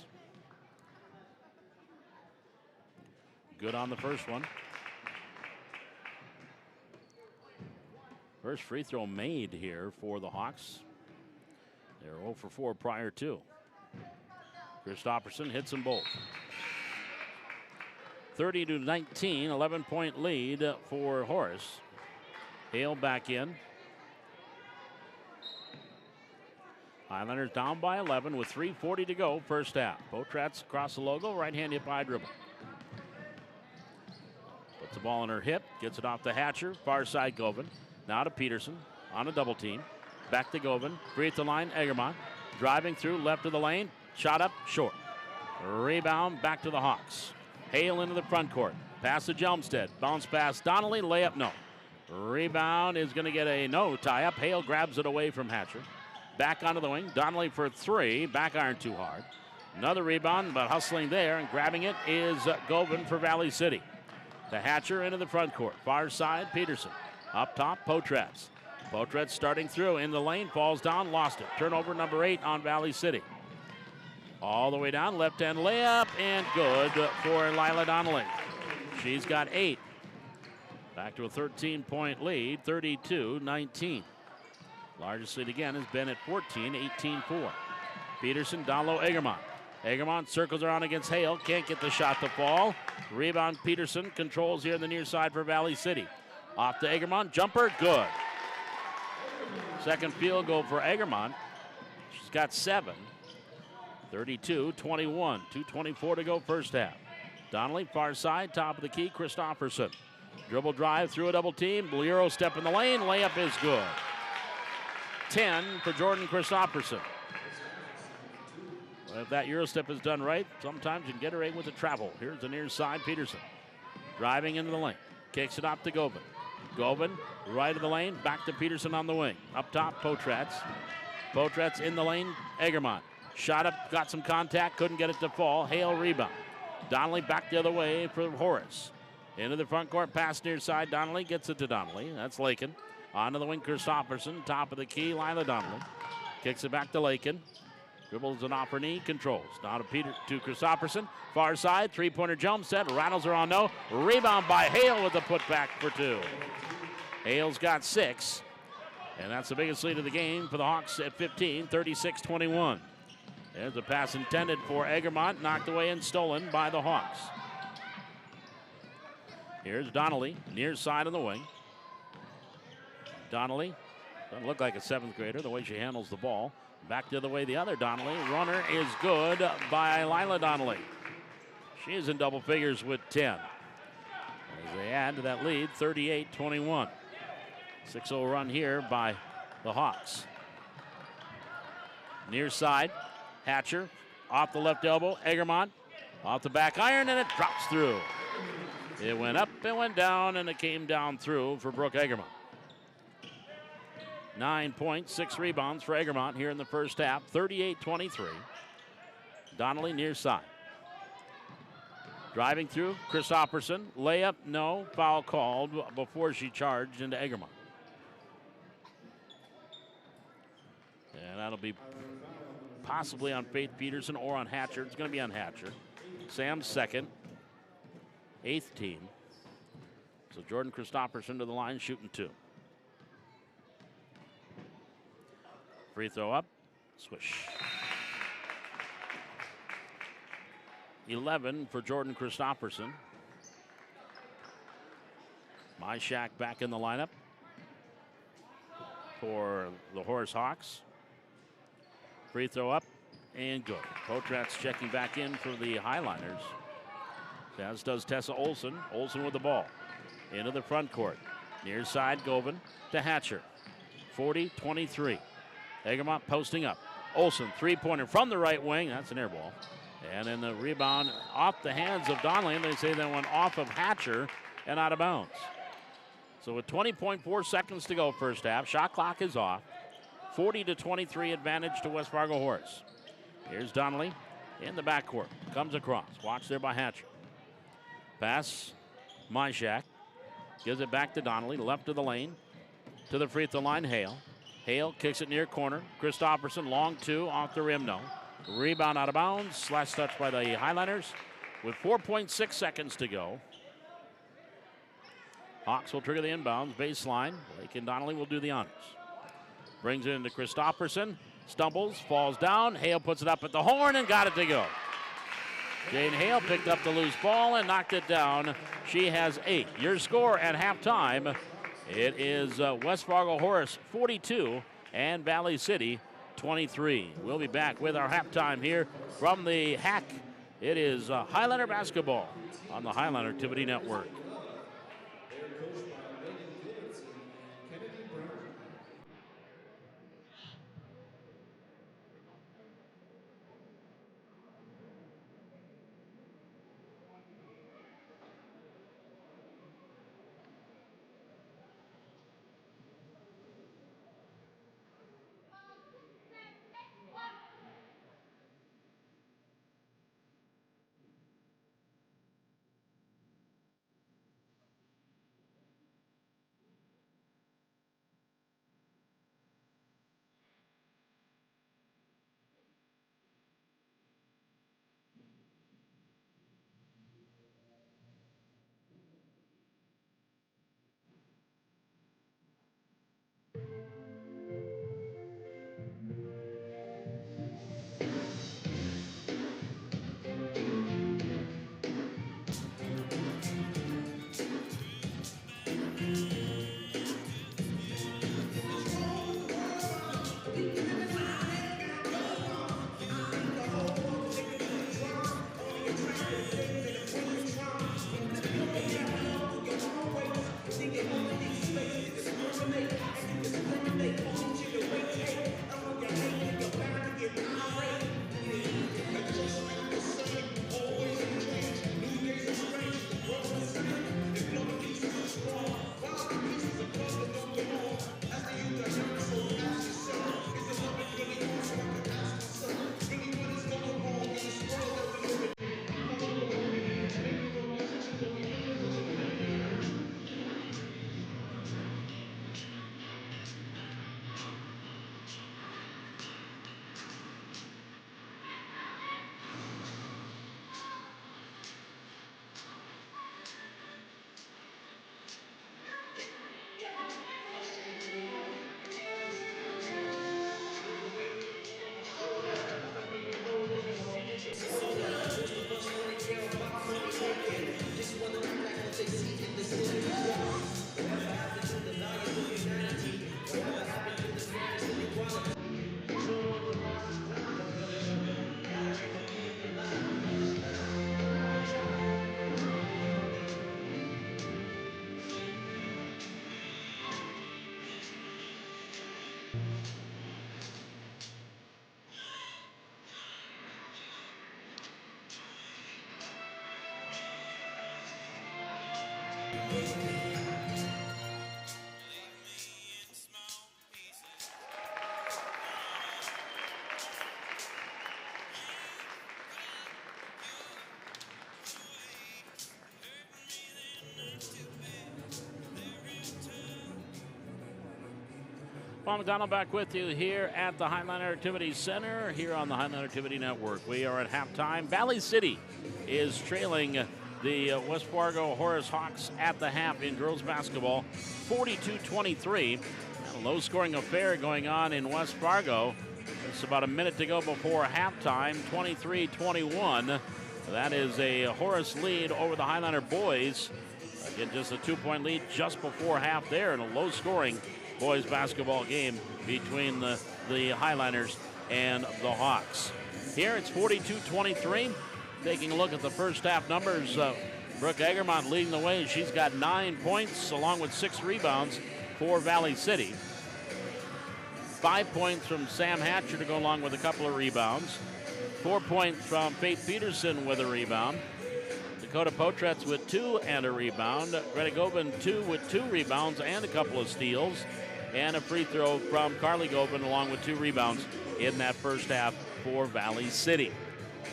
Good on the first one. First free throw made here for the Hawks. They're 0 for 4 prior to. Christopherson hits them both. 30-19, 11-point lead for Horace. Hale back in. Highlanders down by 11 with 3:40 to go first half. Potratz across the logo, right hand hip high dribble. Puts the ball in her hip, gets it off to Hatcher, far side Govan. Now to Peterson on a double team. Back to Govan, free at the line, Egermont. Driving through left of the lane, shot up, short. Rebound, back to the Hawks. Hale into the front court. Pass to Jelmstead, bounce pass Donnelly, layup no. Rebound is going to get a no tie up. Hale grabs it away from Hatcher. Back onto the wing, Donnelly for 3, back iron too hard. Another rebound, but hustling there and grabbing it is Govan for Valley City. To Hatcher into the front court, far side Peterson. Up top, Potratz. Potratz starting through in the lane, falls down, lost it. Turnover number 8 on Valley City. All the way down, left hand layup, and good for Lila Donnelly. She's got 8. Back to a 13-point lead, 32-19. Largest lead again has been at 14, 18-4. Peterson, down low, Egermont. Egermont circles around against Hale. Can't get the shot to fall. Rebound, Peterson controls here in the near side for Valley City. Off to Egermont. Jumper, good. Second field goal for Egermont. She's got 7. 32-21. 2:24 to go first half. Donnelly, far side, top of the key, Christopherson. Dribble drive through a double team. Euro step in the lane. Layup is good. 10 for Jordan Christopherson. If that Euro step is done right, sometimes you can get her with the travel. Here's the near side, Peterson. Driving into the lane. Kicks it up to Govin. Govin, right of the lane, back to Peterson on the wing. Up top, Potratz. Potratz in the lane, Egermont. Shot up, got some contact, couldn't get it to fall. Hale rebound. Donnelly back the other way for Horace. Into the front court, pass near side. Donnelly gets it to Donnelly. That's Lakin. Onto the wing, Christopherson. Top of the key, Lila Donnelly. Kicks it back to Lakin. Dribbles an off her knee, controls. Now to Christopherson. Far side, three-pointer jump set. Rattles her on no. Rebound by Hale with the putback for 2. Hale's got 6. And that's the biggest lead of the game for the Hawks at 15, 36-21. There's a pass intended for Egermont, knocked away and stolen by the Hawks. Here's Donnelly, near side on the wing. Donnelly, doesn't look like a 7th grader the way she handles the ball. Back the other way, the other Donnelly. Runner is good by Lila Donnelly. She is in double figures with 10. As they add to that lead, 38-21. 6-0 run here by the Hawks. Near side, Hatcher off the left elbow. Egermont off the back iron, and it drops through. It went up, it went down, and it came down through for Brooke Egermont. 9 points, 6 rebounds for Egermont here in the first half, 38-23. Donnelly near side. Driving through, Christopherson. Layup, no. Foul called before she charged into Egermont. And that'll be possibly on Faith Peterson or on Hatcher. It's going to be on Hatcher. Sam's second. 8th team. So Jordan Christopherson to the line, shooting 2. Free throw up, swish. 11 for Jordan Christopherson. Myshak back in the lineup for the Horace Hawks. Free throw up and good. Potratz checking back in for the Highliners, as does Tessa Olson. Olson with the ball into the front court. Near side, Govin to Hatcher. 40-23. Egermont posting up. Olson, three-pointer from the right wing. That's an air ball. And then the rebound off the hands of Donnelly. They say that went off of Hatcher and out of bounds. So with 20.4 seconds to go first half, shot clock is off. 40-23 advantage to West Fargo Horace. Here's Donnelly in the backcourt. Comes across. Watch there by Hatcher. Pass, Myshak. Gives it back to Donnelly, left of the lane. To the free throw line, Hale. Hale kicks it near corner. Christopherson, long 2, off the rim, no. Rebound out of bounds. Last touch by the Highliners with 4.6 seconds to go. Hawks will trigger the inbounds. Baseline. Blake and Donnelly will do the honors. Brings it into Christopherson. Stumbles, falls down. Hale puts it up at the horn and got it to go. Jane Hale picked up the loose ball and knocked it down. She has 8. Your score at halftime, it is West Fargo Horace 42 and Valley City 23. We'll be back with our halftime here from the Hack. It is Highliner basketball on the Highliner Activity Network. Paul McDonald back with you here at the Highliner Activity Center, here on the Highliner Activity Network. We are at halftime. Valley City is trailing the West Fargo Horace Hawks at the half in girls basketball, 42-23. A low-scoring affair going on in West Fargo. It's about a minute to go before halftime, 23-21. That is a Horace lead over the Highliner boys. Again, just a 2-point lead just before half there, in a low-scoring boys basketball game between the Highliners and the Hawks. Here it's 42-23. Taking a look at the first half numbers, Brooke Egermont leading the way. She's got 9 points along with 6 rebounds for Valley City. 5 points from Sam Hatcher to go along with a couple of rebounds. 4 points from Faith Peterson with a rebound. Dakota Potretz with 2 and a rebound. Greta Gobin 2 with 2 rebounds and a couple of steals. And a free throw from Carly Gobin along with 2 rebounds in that first half for Valley City.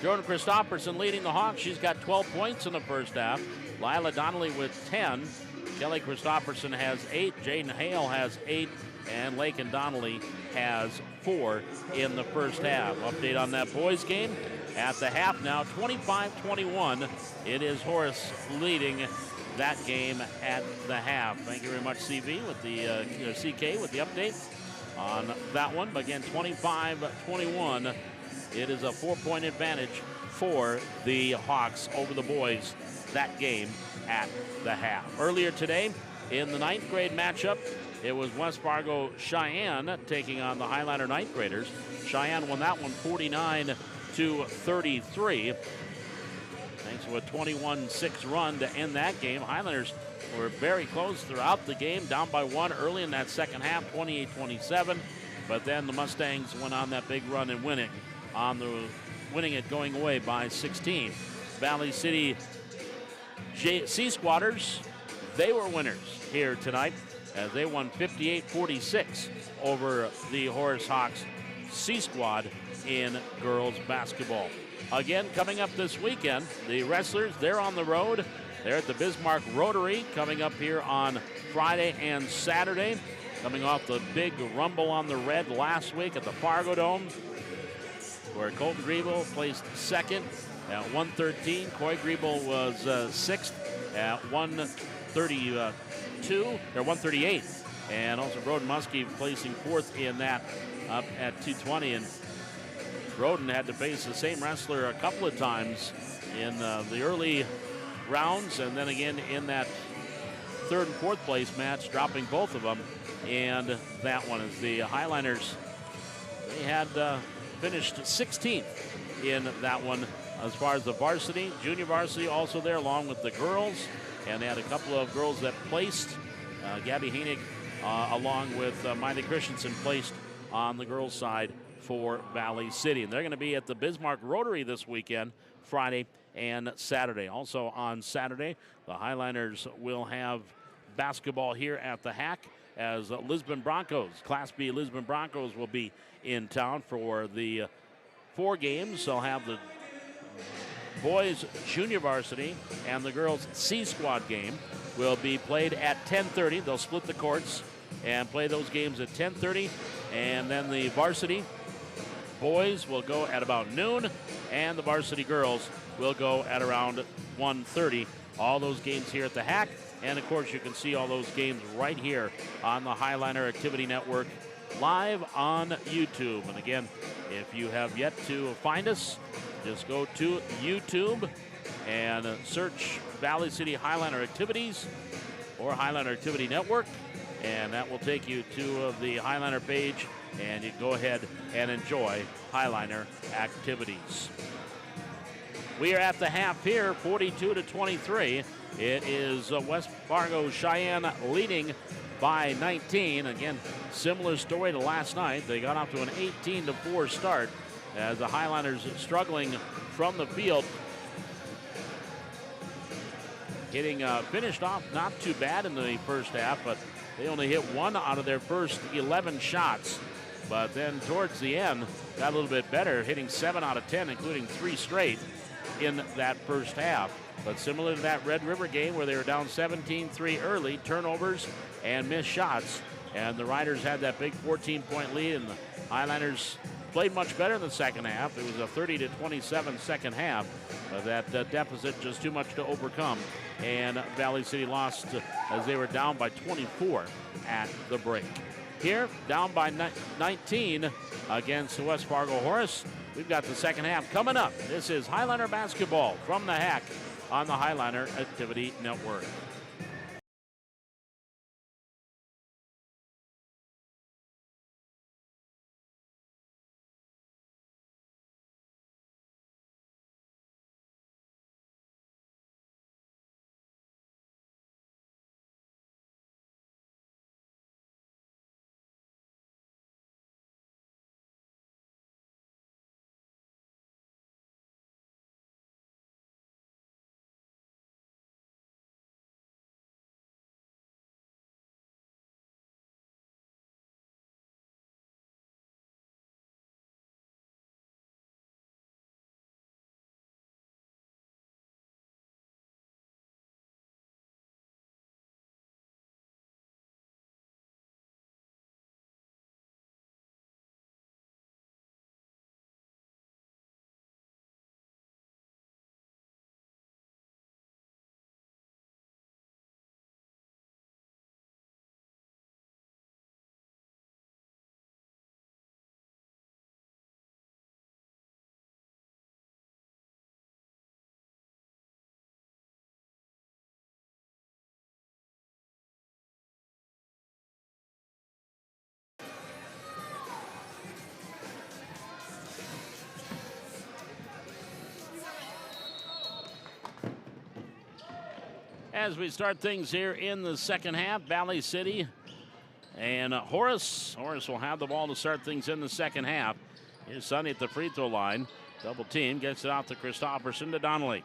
Jordan Christopherson leading the Hawks. She's got 12 points in the first half. Lila Donnelly with 10. Kelly Christopherson has 8. Jaden Hale has 8. And Lakin Donnelly has 4 in the first half. Update on that boys game at the half now, 25-21. It is Horace leading that game at the half. Thank you very much, CV, with the CK with the update on that one. But again, 25-21. It is a 4-point advantage for the Hawks over the boys, that game at the half. Earlier today, in the 9th grade matchup, it was West Fargo Cheyenne taking on the Highliner 9th graders. Cheyenne won that one 49-33. Thanks to a 21-6 run to end that game. Highliners were very close throughout the game, down by 1 early in that second half, 28-27. But then the Mustangs went on that big run and winning it going away by 16. Valley City Sea Squatters, they were winners here tonight as they won 58-46 over the Horace Hawks C Squad in girls basketball. Again, coming up this weekend, the Wrestlers, they're on the road. They're at the Bismarck Rotary coming up here on Friday and Saturday. Coming off the big rumble on the red last week at the Fargo Dome, where Colton Griebel placed second at 113. Coy Griebel was sixth at 138. And also Broden Muskie placing fourth in that up at 220. And Broden had to face the same wrestler a couple of times in the early rounds, and then again in that third and fourth place match, dropping both of them. And that one is the Highliners. They had finished 16th in that one as far as the varsity. Junior varsity also there along with the girls. And they had a couple of girls that placed. Gabby Hainig along with Miley Christensen placed on the girls' side for Valley City. And they're going to be at the Bismarck Rotary this weekend, Friday and Saturday. Also on Saturday, the Highliners will have basketball here at the Hack as Lisbon Broncos, Class B Lisbon Broncos, will be in town for the 4 games. They'll have the boys junior varsity and the girls C squad game will be played at 10:30. They'll split the courts and play those games at 10:30, and then the varsity boys will go at about noon, and the varsity girls will go at around 1:30. All those games here at the Hack, and of course you can see all those games right here on the Highliner Activity Network live on YouTube. And again, if you have yet to find us, just go to YouTube and search Valley City Highliner Activities or Highliner Activity Network, and that will take you to the Highliner page, and you can go ahead and enjoy Highliner activities. We are at the half here, 42-23. It is West Fargo Cheyenne leading by 19. Again, similar story to last night. They got off to an 18-4 start as the Highliners struggling from the field. finished off not too bad in the first half, but they only hit 1 out of their first 11 shots. But then towards the end, got a little bit better, hitting 7 out of 10, including 3 straight in that first half. But similar to that Red River game where they were down 17-3 early, turnovers and missed shots. And the Riders had that big 14-point lead, and the Highlanders played much better in the second half. It was a 30-27 second half. That deficit just too much to overcome. And Valley City lost as they were down by 24 at the break. Here, down by 19 against West Fargo Horace. We've got the second half coming up. This is Highliner basketball from the Hack on the Highliner Activity Network. As we start things here in the second half, Valley City and Horace. Horace will have the ball to start things in the second half. Here's Sonny at the free throw line. Double team, gets it out to Christopherson to Donnelly.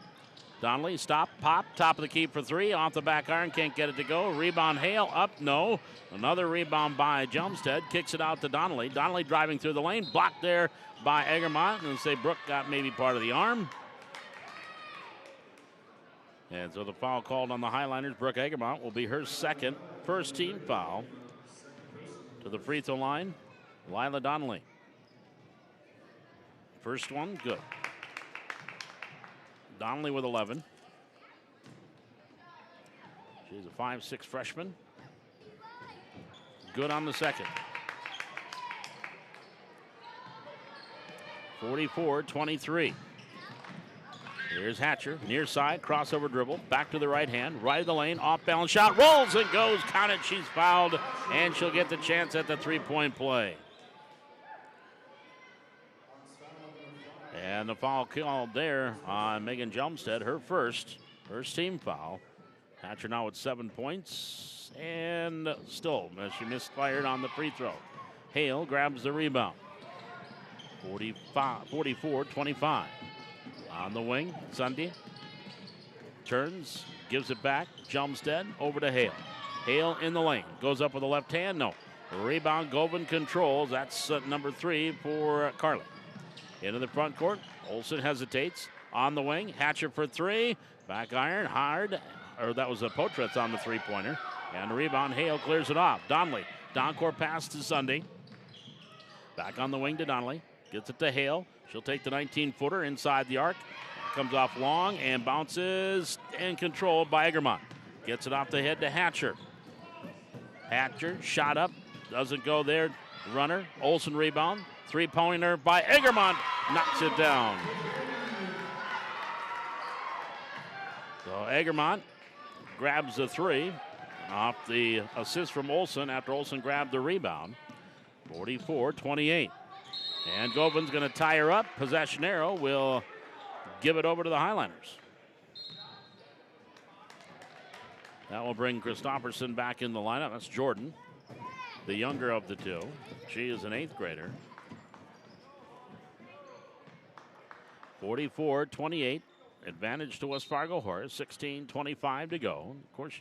Donnelly, stop, pop, top of the key for 3. Off the back iron, can't get it to go. Rebound, Hale, up, no. Another rebound by Jumstead, kicks it out to Donnelly. Donnelly driving through the lane, blocked there by Egermont. And say Brooke got maybe part of the arm. And so the foul called on the Highliners. Brooke Egermont will be her second first team foul. To the free throw line, Lila Donnelly. First one, good. Donnelly with 11. She's a 5'6" freshman. Good on the second. 44-23. Here's Hatcher, near side, crossover dribble, back to the right hand, right of the lane, off balance shot, rolls and goes, count it, she's fouled, and she'll get the chance at the three-point play. And the foul called there on Megan Jumstead, her first team foul. Hatcher now with 7 points, and still, she misfired on the free throw. Hale grabs the rebound. 44-25. On the wing, Sunday turns, gives it back. Jumstead over to Hale. Hale in the lane, goes up with the left hand, no. Rebound, Govan controls. That's number 3 for Carly. Into the front court, Olsen hesitates. On the wing, Hatcher for 3. Back iron, hard, or that was a Potretz on the three-pointer. And the rebound, Hale clears it off. Donnelly, down-court pass to Sunday. Back on the wing to Donnelly, gets it to Hale. She'll take the 19-footer inside the arc. Comes off long and bounces and controlled by Egermont. Gets it off the head to Hatcher. Hatcher, shot up, doesn't go there. Runner, Olsen rebound. Three-pointer by Egermont, knocks it down. So Egermont grabs the 3 off the assist from Olsen after Olsen grabbed the rebound. 44-28. And Govan's going to tie her up. Possession arrow will give it over to the Highliners. That will bring Christopherson back in the lineup. That's Jordan, the younger of the two. She is an 8th grader. 44-28. advantage to West Fargo Horace. 16:25 to go. Of course,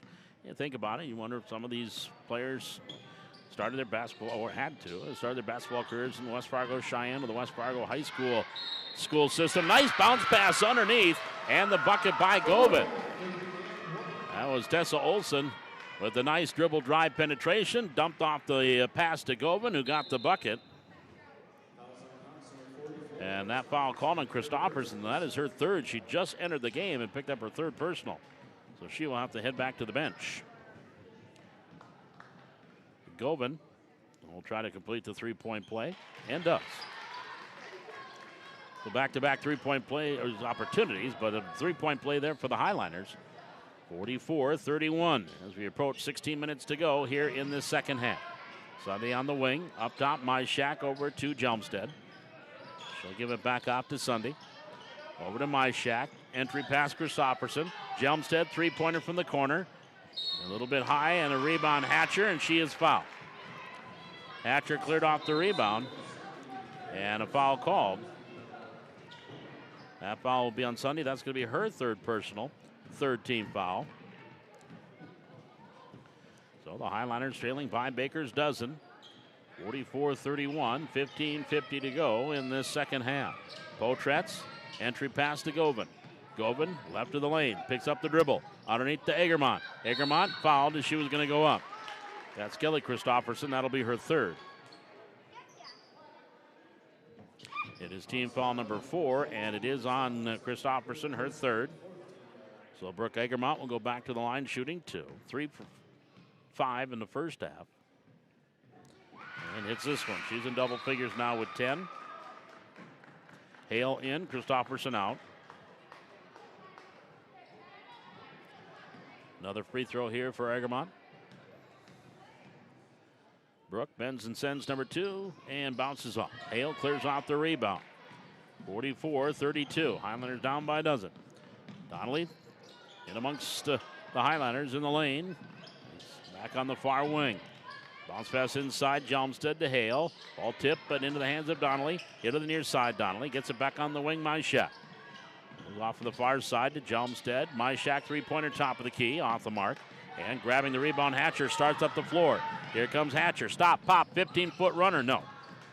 you think about it, you wonder if some of these players started their basketball, or had to, started their basketball careers in the West Fargo Cheyenne or the West Fargo High School system. Nice bounce pass underneath, and the bucket by Govin. That was Tessa Olson with a nice dribble drive penetration, dumped off the pass to Govin, who got the bucket. And that foul called on Christopherson. That is her third. She just entered the game and picked up her third personal. So she will have to head back to the bench. Govin will try to complete the three-point play, and does. So back-to-back three-point play opportunities, but a three-point play there for the Highliners. 44-31 as we approach 16 minutes to go here in this second half. Sunday on the wing. Up top, Myshak over to Jelmstead. She'll give it back off to Sunday. Over to Myshak. Entry pass Christopherson. Jelmstead, three-pointer from the corner. A little bit high, and a rebound Hatcher, and she is fouled. Hatcher cleared off the rebound, and a foul called. That foul will be on Sunday. That's going to be her third personal, third team foul. So the Highliners trailing by Baker's dozen. 44-31, 15:50 to go in this second half. Potretz, entry pass to Govin. Govin, left of the lane, picks up the dribble. Underneath to Egermont. Egermont fouled as she was going to go up. That's Kelly Christopherson. That'll be her third. It is team foul number 4, and it is on Christopherson, her third. So Brooke Egermont will go back to the line shooting 2. 3 for 5 in the first half. And hits this one. She's in double figures now with 10. Hale in, Christopherson out. Another free throw here for Egermont. Brooke bends and sends number 2 and bounces off. Hale clears off the rebound. 44-32. Highlanders down by a dozen. Donnelly in amongst the Highlanders in the lane. He's back on the far wing. Bounce pass inside, Jelmstead to Hale. Ball tipped, but into the hands of Donnelly. Hit to the near side, Donnelly. Gets it back on the wing, Myshak. Moves off of the far side to Jelmstead. Myshak, three-pointer, top of the key, off the mark. And grabbing the rebound, Hatcher starts up the floor. Here comes Hatcher. Stop, pop, 15-foot runner. No.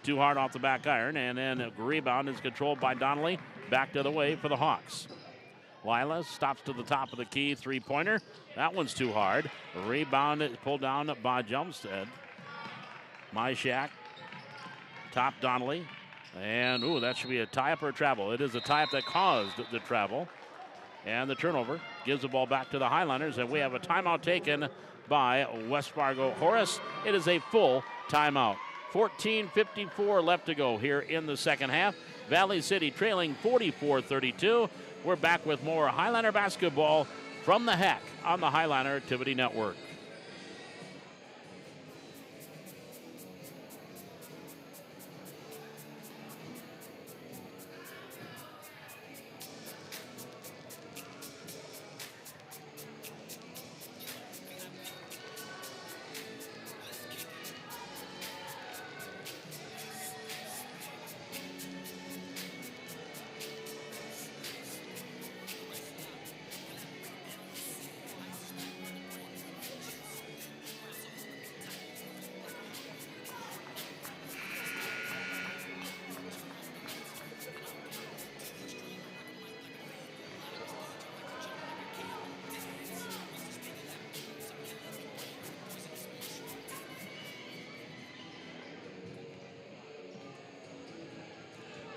Too hard off the back iron. And then a rebound is controlled by Donnelly. Back to the way for the Hawks. Lila stops to the top of the key, three-pointer. That one's too hard. The rebound is pulled down by Jelmstead. Myshak, top Donnelly. And, ooh, that should be a tie-up or a travel. It is a tie-up that caused the travel. And the turnover gives the ball back to the Highlanders, and we have a timeout taken by West Fargo Horace. It is a full timeout. 14:54 left to go here in the second half. Valley City trailing 44-32. We're back with more Highliner basketball from the HAC on the Highliner Activity Network.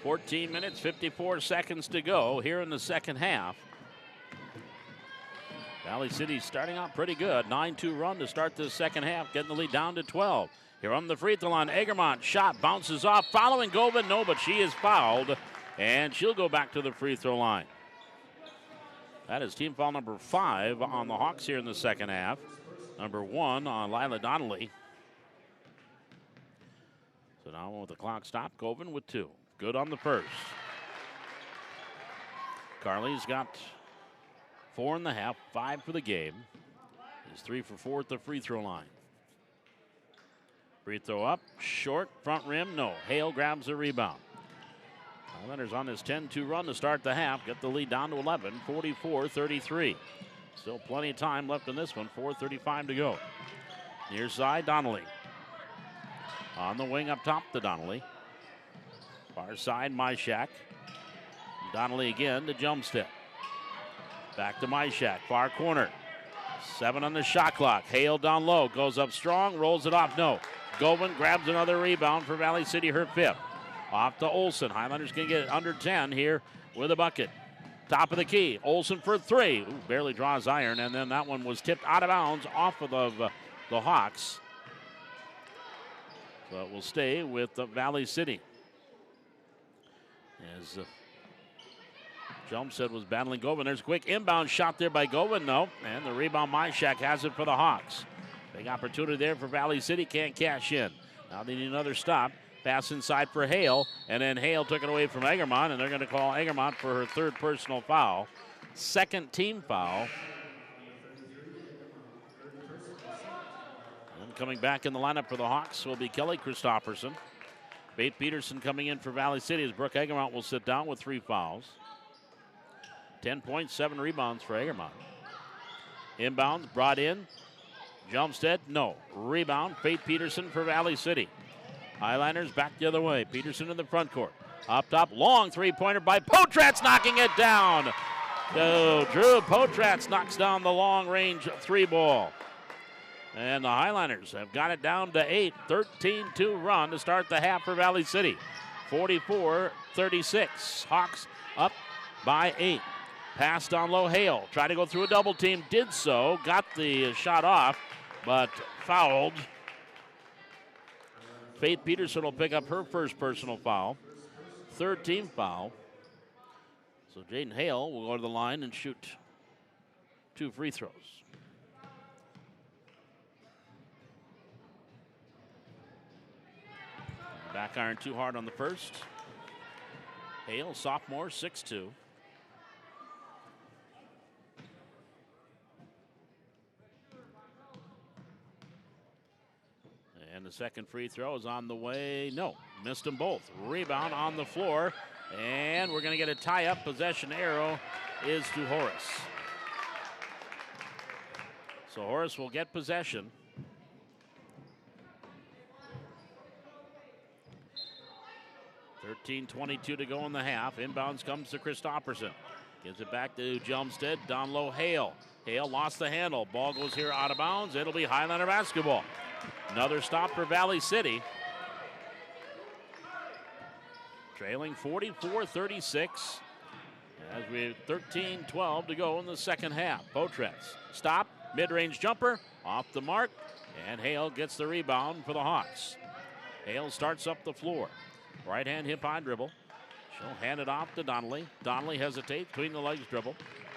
$14 minutes, 54 seconds to go here in the second half. Valley City starting out pretty good. 9-2 run to start this second half, getting the lead down to 12. Here on the free throw line, Egermont shot bounces off, following Govin. No, but she is fouled, and she'll go back to the free throw line. That is team foul number 5 on the Hawks here in the second half. Number 1 on Lila Donnelly. So now with the clock stopped, Govin with 2. Good on the first. Carly's got 4 in the half, 5 for the game. He's 3 for 4 at the free throw line. Free throw up, short, front rim, no. Hale grabs the rebound. Highlanders on this 10-2 run to start the half. Get the lead down to 11, 44-33. Still plenty of time left in this one, 4:35 to go. Near side, Donnelly. On the wing up top to Donnelly. Far side, Myshak. Donnelly again to Jumstead. Back to Myshak, far corner. 7 on the shot clock. Hale down low, goes up strong, rolls it off, no. Govan grabs another rebound for Valley City, her 5th. Off to Olsen. Highlanders can get it under 10 here with a bucket. Top of the key, Olsen for 3. Ooh, barely draws iron, and then that one was tipped out of bounds off of the Hawks. So it will stay with Valley City. As Jumstead was battling Govan. There's a quick inbound shot there by Govan, no. And the rebound, Myshak has it for the Hawks. Big opportunity there for Valley City, can't cash in. Now they need another stop. Pass inside for Hale, and then Hale took it away from Egermont, and they're going to call Egermont for her 3rd personal foul. 2nd team foul. And coming back in the lineup for the Hawks will be Kelly Christopherson. Faith Peterson coming in for Valley City as Brooke Egermont will sit down with 3 fouls. 10 points, 7 rebounds for Egermont. Inbounds brought in. Jumstead, no. Rebound, Faith Peterson for Valley City. Highlanders back the other way. Peterson in the front court. Up top, long 3-pointer by Potratz, knocking it down. So Drew Potratz knocks down the long-range 3 ball. And the Highlanders have got it down to 8. 13-2 run to start the half for Valley City. 44-36. Hawks up by 8. Pass down low, Hale. Tried to go through a double team, did so. Got the shot off, but fouled. Faith Peterson will pick up her 1st personal foul. 3rd team foul. So Jaden Hale will go to the line and shoot 2 free throws. Back iron too hard on the first. Hale, sophomore, 6'2". And the second free throw is on the way. No, missed them both. Rebound on the floor. And we're going to get a tie-up. Possession arrow is to Horace. So Horace will get possession. .22 to go in the half. Inbounds comes to Christopherson. Gives it back to Jumstead. Down low, Hale. Hale lost the handle. Ball goes here out of bounds. It'll be Highlander basketball. Another stop for Valley City. Trailing 44-36. As we have 13-12 to go in the second half. Potratz, stop, mid-range jumper, off the mark, and Hale gets the rebound for the Hawks. Hale starts up the floor. Right-hand hip-high dribble. She'll hand it off to Donnelly. Donnelly hesitates, between the legs dribble.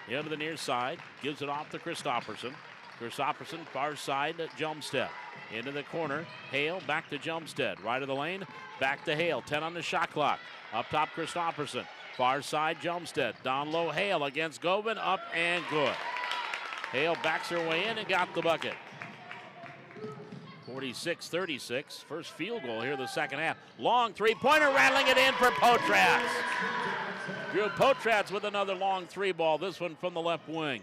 Into the near side, gives it off to Christopherson. Christopherson, far side to Jumstead. Into the corner, Hale back to Jumstead. Right of the lane, back to Hale. 10 on the shot clock. Up top, Christopherson. Far side, Jumstead. Down low, Hale against Govan. Up and good. Hale backs her way in and got the bucket. 46-36. First field goal here the second half. Long 3-pointer, rattling it in for Potratz. Drew Potratz with another long 3 ball. This one from the left wing.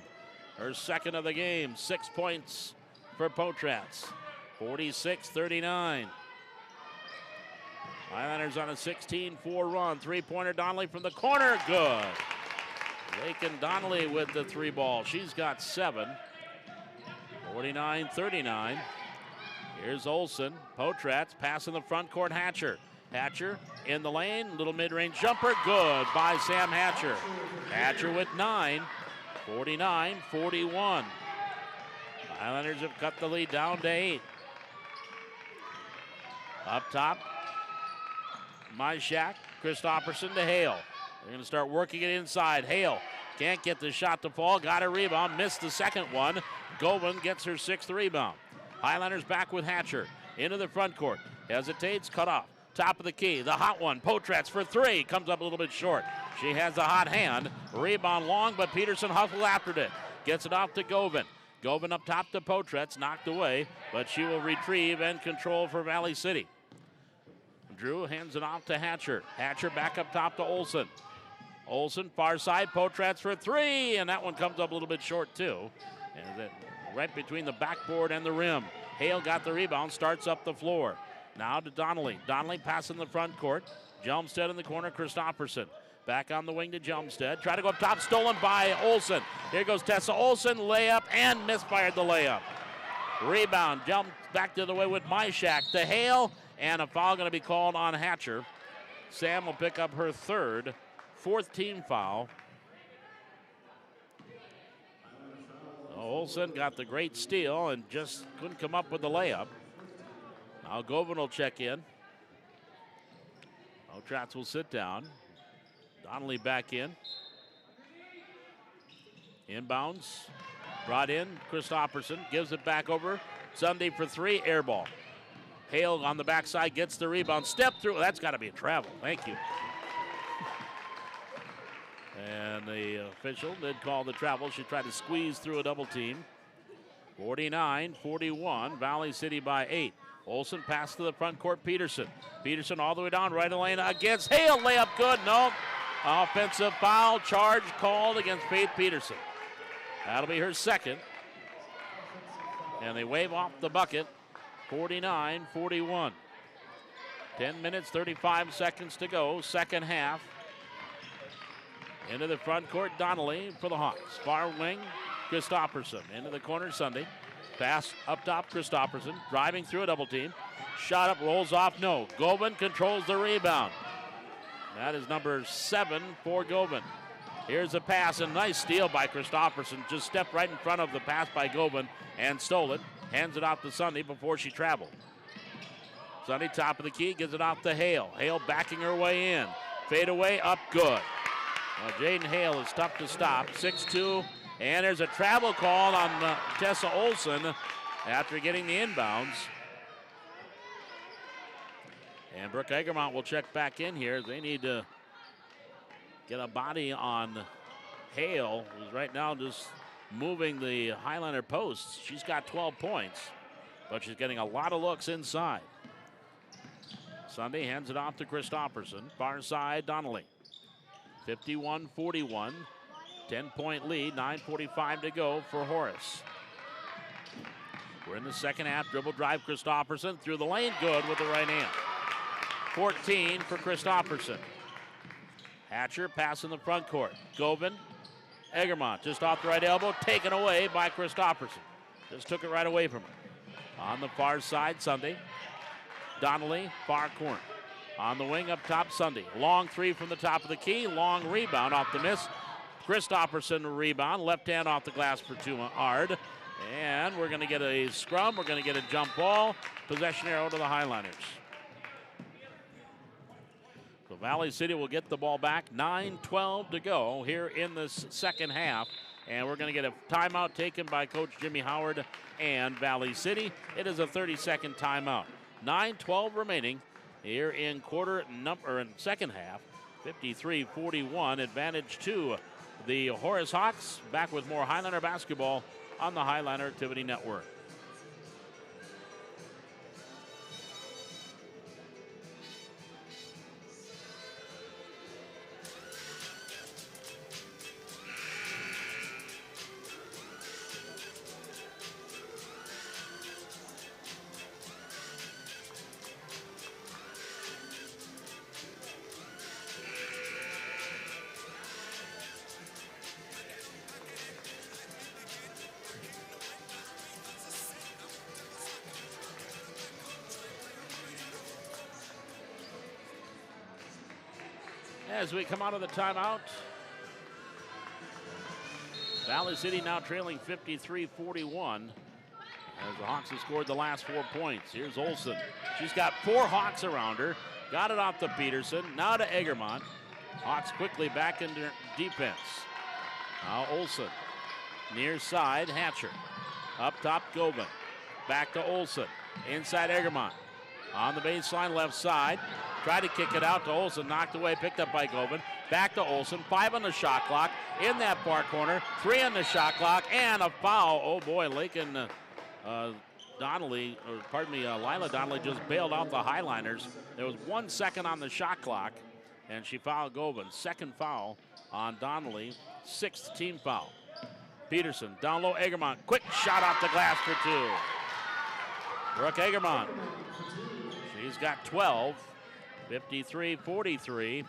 Her 2nd of the game. 6 points for Potratz. 46-39. Highlanders on a 16-4 run. 3-pointer, Donnelly from the corner. Good. Lakin Donnelly with the 3 ball. She's got 7. 49-39. Here's Olsen. Potratz passing the front court. Hatcher. Hatcher in the lane. Little mid-range jumper. Good by Sam Hatcher. Hatcher with 9. 49-41. Highlanders have cut the lead down to 8. Up top, Myshak, Christopherson to Hale. They're going to start working it inside. Hale can't get the shot to fall. Got a rebound. Missed the second one. Govan gets her 6th rebound. Highlanders back with Hatcher. Into the front court. Hesitates, cut off. Top of the key, the hot one. Potratz for 3. Comes up a little bit short. She has a hot hand. Rebound long, but Peterson hustled after it. Gets it off to Govan. Govan up top to Potratz, knocked away, but she will retrieve and control for Valley City. Drew hands it off to Hatcher. Hatcher back up top to Olson. Olson, far side, Potratz for three, and that one comes up a little bit short too. And that right between the backboard and the rim. Hale got the rebound, starts up the floor. Now to Donnelly. Donnelly passing the front court. Jelmstead in the corner, Christopherson. Back on the wing to Jelmstead. Try to go up top, stolen by Olson. Here goes Tessa Olson, layup, and misfired the layup. Rebound, jump back the other way with Myshak to Hale, and a foul going to be called on Hatcher. Sam will pick up her fourth team foul. Olson got the great steal and just couldn't come up with the layup. Now Govan will check in. Potratz will sit down. Donnelly back in. Inbounds. Brought in. Christopherson gives it back over. Sunday for three. Air ball. Hale on the backside gets the rebound. Step through. That's got to be a travel. Thank you. And the official did call the travel. She tried to squeeze through a double team. 49-41. Valley City by 8. Olson pass to the front court. Peterson. Peterson all the way down right of the lane against Hale. Layup good. No. Offensive foul charge called against Faith Peterson. That'll be her second. And they wave off the bucket. 49-41. 10 minutes, 35 seconds to go. Second half. Into the front court, Donnelly for the Hawks. Far wing, Christopherson. Into the corner, Sunday. Pass up top, Christopherson. Driving through a double team. Shot up, rolls off, no. Govan controls the rebound. That is number 7 for Govan. Here's a pass, a nice steal by Christopherson. Just stepped right in front of the pass by Govan and stole it. Hands it off to Sunday before she traveled. Sunday, top of the key, gives it off to Hale. Hale backing her way in. Fade away, up good. Well, Jaden Hale is tough to stop, 6'2", and there's a travel call on Tessa Olson after getting the inbounds. And Brooke Egermont will check back in here. They need to get a body on Hale, who's right now just moving the Highlander posts. She's got 12 points, but she's getting a lot of looks inside. Sunday hands it off to Christopherson. Far side, Donnelly. 51-41, 10-point lead, 9:45 to go for Horace. We're in the second half. Dribble drive, Christopherson through the lane, good with the right hand. 14 for Christopherson. Hatcher pass in the front court. Govan, Egermont just off the right elbow, taken away by Christopherson. Just took it right away from her. On the far side, Sunday. Donnelly, far corner. On the wing up top, Sunday. Long three from the top of the key. Long rebound off the miss. Christopherson rebound. Left hand off the glass for Tumard. And we're going to get a scrum. We're going to get a jump ball. Possession arrow to the Highlanders. So Valley City will get the ball back. 9:12 to go here in this second half. And we're going to get a timeout taken by Coach Jimmy Howard and Valley City. It is a 30-second timeout. 9:12 remaining. Here in second half, 53-41, advantage to the Horace Hawks. Back with more Highlander basketball on the Highlander Activity Network. As we come out of the timeout, Valley City now trailing 53-41 as the Hawks have scored the last 4 points. Here's Olson. She's got 4 Hawks around her. Got it off to Peterson. Now to Egermont. Hawks quickly back into defense. Now Olson. Near side, Hatcher. Up top, Govan. Back to Olson. Inside Egermont. On the baseline, left side. Tried to kick it out to Olson, knocked away, picked up by Govan. Back to Olson, 5 on the shot clock. In that far corner, 3 on the shot clock, and a foul. Oh boy, Lakin Lila Donnelly just bailed out the Highliners. There was 1 second on the shot clock, and she fouled Govan. Second foul on Donnelly, 6th team foul. Peterson, down low, Egermont. Quick shot off the glass for 2. Brooke Egermont. She's got 12, 53-43.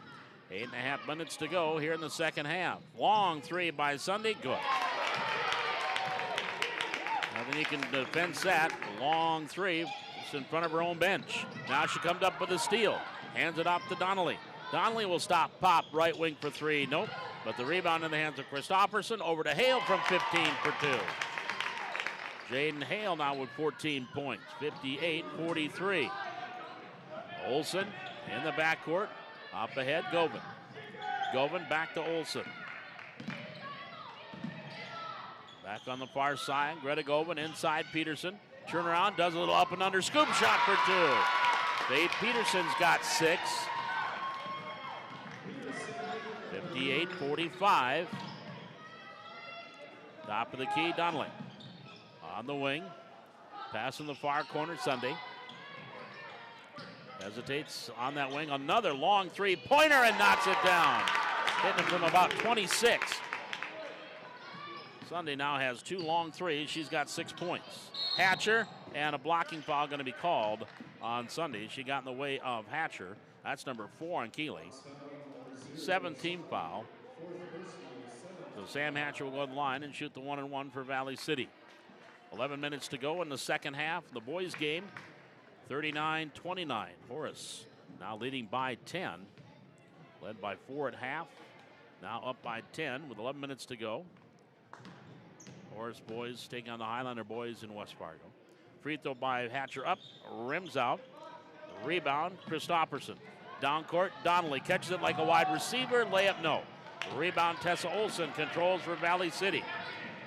8.5 minutes to go here in the second half. Long 3 by Sunday, good. Nothing you can defense that. Long 3, it's in front of her own bench. Now she comes up with a steal. Hands it off to Donnelly. Donnelly will stop, pop, right wing for 3. Nope. But the rebound in the hands of Christopherson. Over to Hale from 15 for 2. Jaden Hale now with 14 points. 58-43. Olsen in the backcourt. Up ahead, Govan. Govan back to Olsen. Back on the far side, Greta Govan inside Peterson. Turn around, does a little up and under scoop shot for 2. Faith Peterson's got 6. 58-45. Top of the key, Donnelly. On the wing. Pass in the far corner, Sunday. Hesitates on that wing. Another long 3-pointer and knocks it down. Hitting it from about 26. Sunday now has 2 long 3s. She's got 6 points. Hatcher, and a blocking foul going to be called on Sunday. She got in the way of Hatcher. That's number 4 on Keeley. 7th foul. So Sam Hatcher will go to the line and shoot the 1-and-1 for Valley City. 11 minutes to go in the second half. The boys' game, 39-29. Horace now leading by 10. Led by 4 at half. Now up by 10 with 11 minutes to go. Horace boys taking on the Highlander boys in West Fargo. Free throw by Hatcher up, rims out. Rebound, Christopherson. Down court, Donnelly catches it like a wide receiver. Layup, no. Rebound, Tessa Olsen controls for Valley City.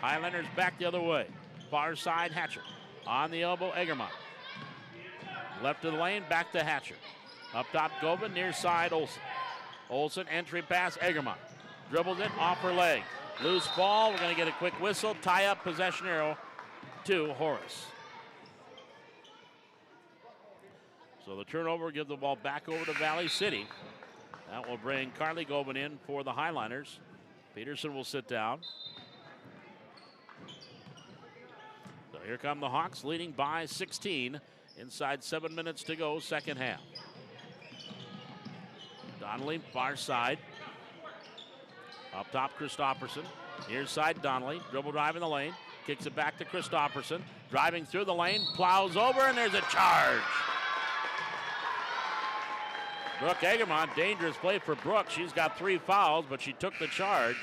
Highlanders back the other way. Far side, Hatcher. On the elbow, Egermont. Left of the lane, back to Hatcher. Up top, Govan, near side, Olsen. Olsen, entry pass, Egermont. Dribbles it off her leg. Loose ball, we're going to get a quick whistle. Tie up, possession arrow to Horace. So the turnover, give the ball back over to Valley City. That will bring Carly Govan in for the Highliners. Peterson will sit down. So here come the Hawks, leading by 16. Inside 7 minutes to go, second half. Donnelly, far side. Up top, Christopherson. Near side, Donnelly. Dribble drive in the lane. Kicks it back to Christopherson. Driving through the lane, plows over, and there's a charge. Brooke Egermont, dangerous play for Brooke. She's got 3 fouls, but she took the charge.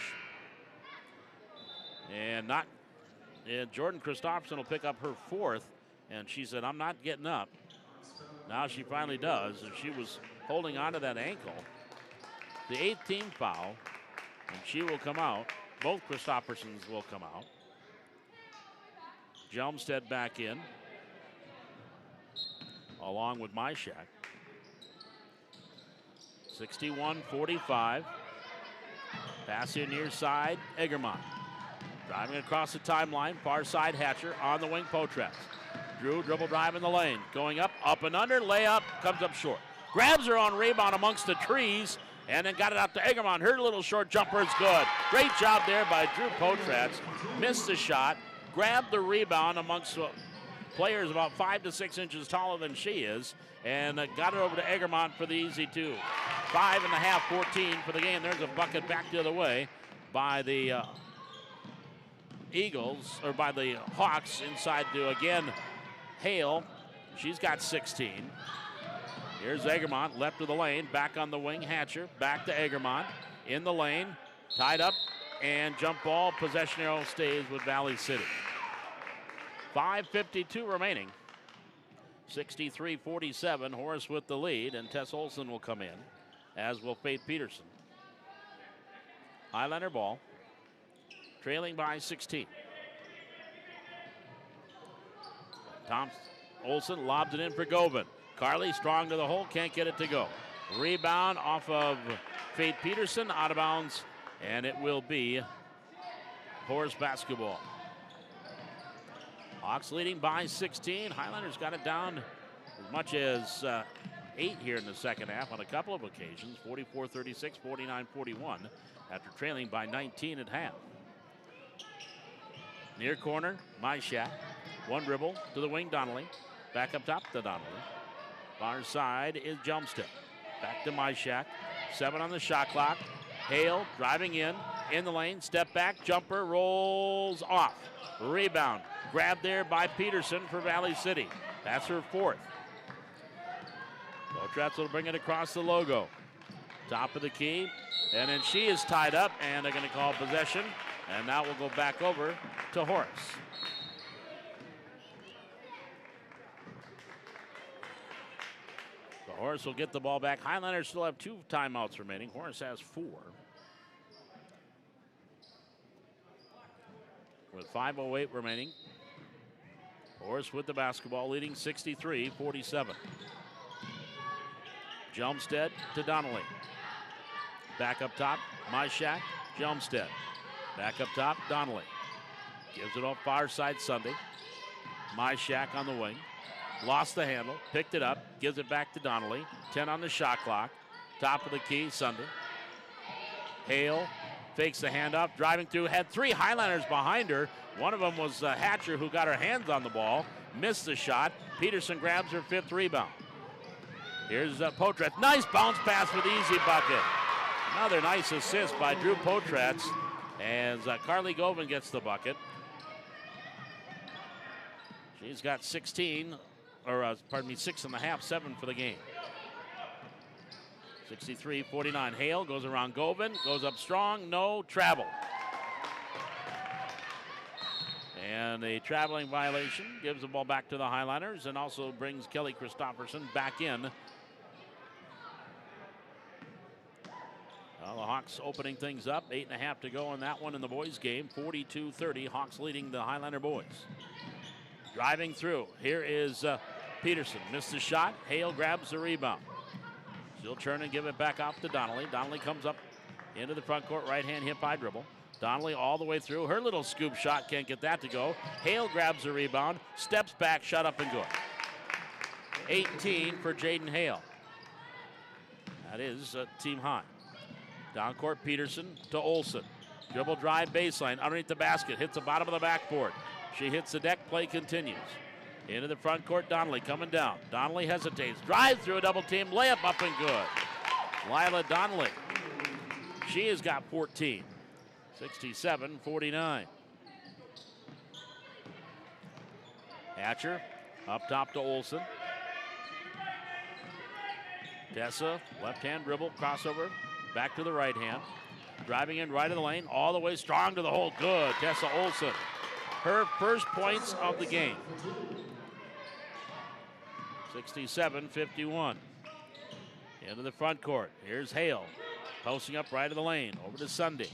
And Jordan Christopherson will pick up her 4th, and she said, I'm not getting up. Now she finally does, and she was holding onto that ankle. The 8th foul, and she will come out. Both Christophersons will come out. Jelmstead back in, along with Myshak. 61-45. Pass here near side, Egermont. Driving across the timeline, far side Hatcher, on the wing Potres. Drew, dribble drive in the lane. Going up and under, layup, comes up short. Grabs her on rebound amongst the trees, and then got it out to Egermont. Her little short jumper is good. Great job there by Drew Potres. Missed the shot, grabbed the rebound amongst players about 5 to 6 inches taller than she is, and got it over to Egermont for the easy 2. 5.5, 14 for the game. There's a bucket back the other way by the Eagles, or by the Hawks, inside to, again, Hale. She's got 16. Here's Egermont, left of the lane, back on the wing, Hatcher, back to Egermont, in the lane, tied up, and jump ball, possession arrow stays with Valley City. 5:52 remaining. 63-47, Horace with the lead, and Tess Olsen will come in, as will Faith Peterson. Highlander ball, trailing by 16. Olsen lobs it in for Govan. Carly strong to the hole, can't get it to go. Rebound off of Faith Peterson, out of bounds, and it will be Horace basketball. Hawks leading by 16. Highlanders got it down as much as 8 here in the second half on a couple of occasions. 44-36, 49-41 after trailing by 19 at half. Near corner, Myshak. One dribble to the wing, Donnelly. Back up top to Donnelly. Far side is Jumstead. Back to Myshak. 7 on the shot clock. Hale driving in the lane. Step back, jumper, rolls off. Rebound. Grabbed there by Peterson for Valley City. That's her 4th. Potratz will bring it across the logo. Top of the key. And then she is tied up, and they're going to call possession. And now we'll go back over to Horace. So Horace will get the ball back. Highlanders still have 2 timeouts remaining. Horace has 4. With 5:08 remaining. Horace with the basketball, leading 63-47. Jelmstead to Donnelly. Back up top, Myshak, Jelmstead. Back up top, Donnelly. Gives it off far side, Sunday. Myshak on the wing. Lost the handle, picked it up, gives it back to Donnelly. 10 on the shot clock. Top of the key, Sunday. Hale fakes the handoff, driving through, had 3 Highlanders behind her. One of them was Hatcher, who got her hands on the ball, missed the shot. Peterson grabs her 5th rebound. Here's Potratz. Nice bounce pass for the easy bucket. Another nice assist by Drew Potratz as Carly Govan gets the bucket. She's got 16, or pardon me, 6.5, 7 for the game. 63-49. Hale goes around Govan, goes up strong, no travel. And a traveling violation gives the ball back to the Highlanders and also brings Kelly Christopherson back in. Well, the Hawks opening things up. 8.5 to go in that one in the boys' game. 42-30. Hawks leading the Highlander boys. Driving through. Here is Peterson. Missed the shot. Hale grabs the rebound. She'll turn and give it back off to Donnelly. Donnelly comes up into the front court. Right-hand hip-high dribble. Donnelly all the way through. Her little scoop shot can't get that to go. Hale grabs the rebound. Steps back. Shut up and good. 18 for Jaden Hale. That is team high. Down court, Peterson to Olsen. Dribble drive baseline underneath the basket. Hits the bottom of the backboard. She hits the deck. Play continues. Into the front court, Donnelly coming down. Donnelly hesitates. Drives through a double team. Layup up and good. Lila Donnelly. She has got 14. 67-49. Hatcher up top to Olsen. Tessa, left-hand dribble, crossover. Back to the right hand. Driving in right of the lane. All the way strong to the hole. Good. Tessa Olsen. Her first points of the game. 67-51. Into the front court. Here's Hale. Posting up right of the lane. Over to Sunday.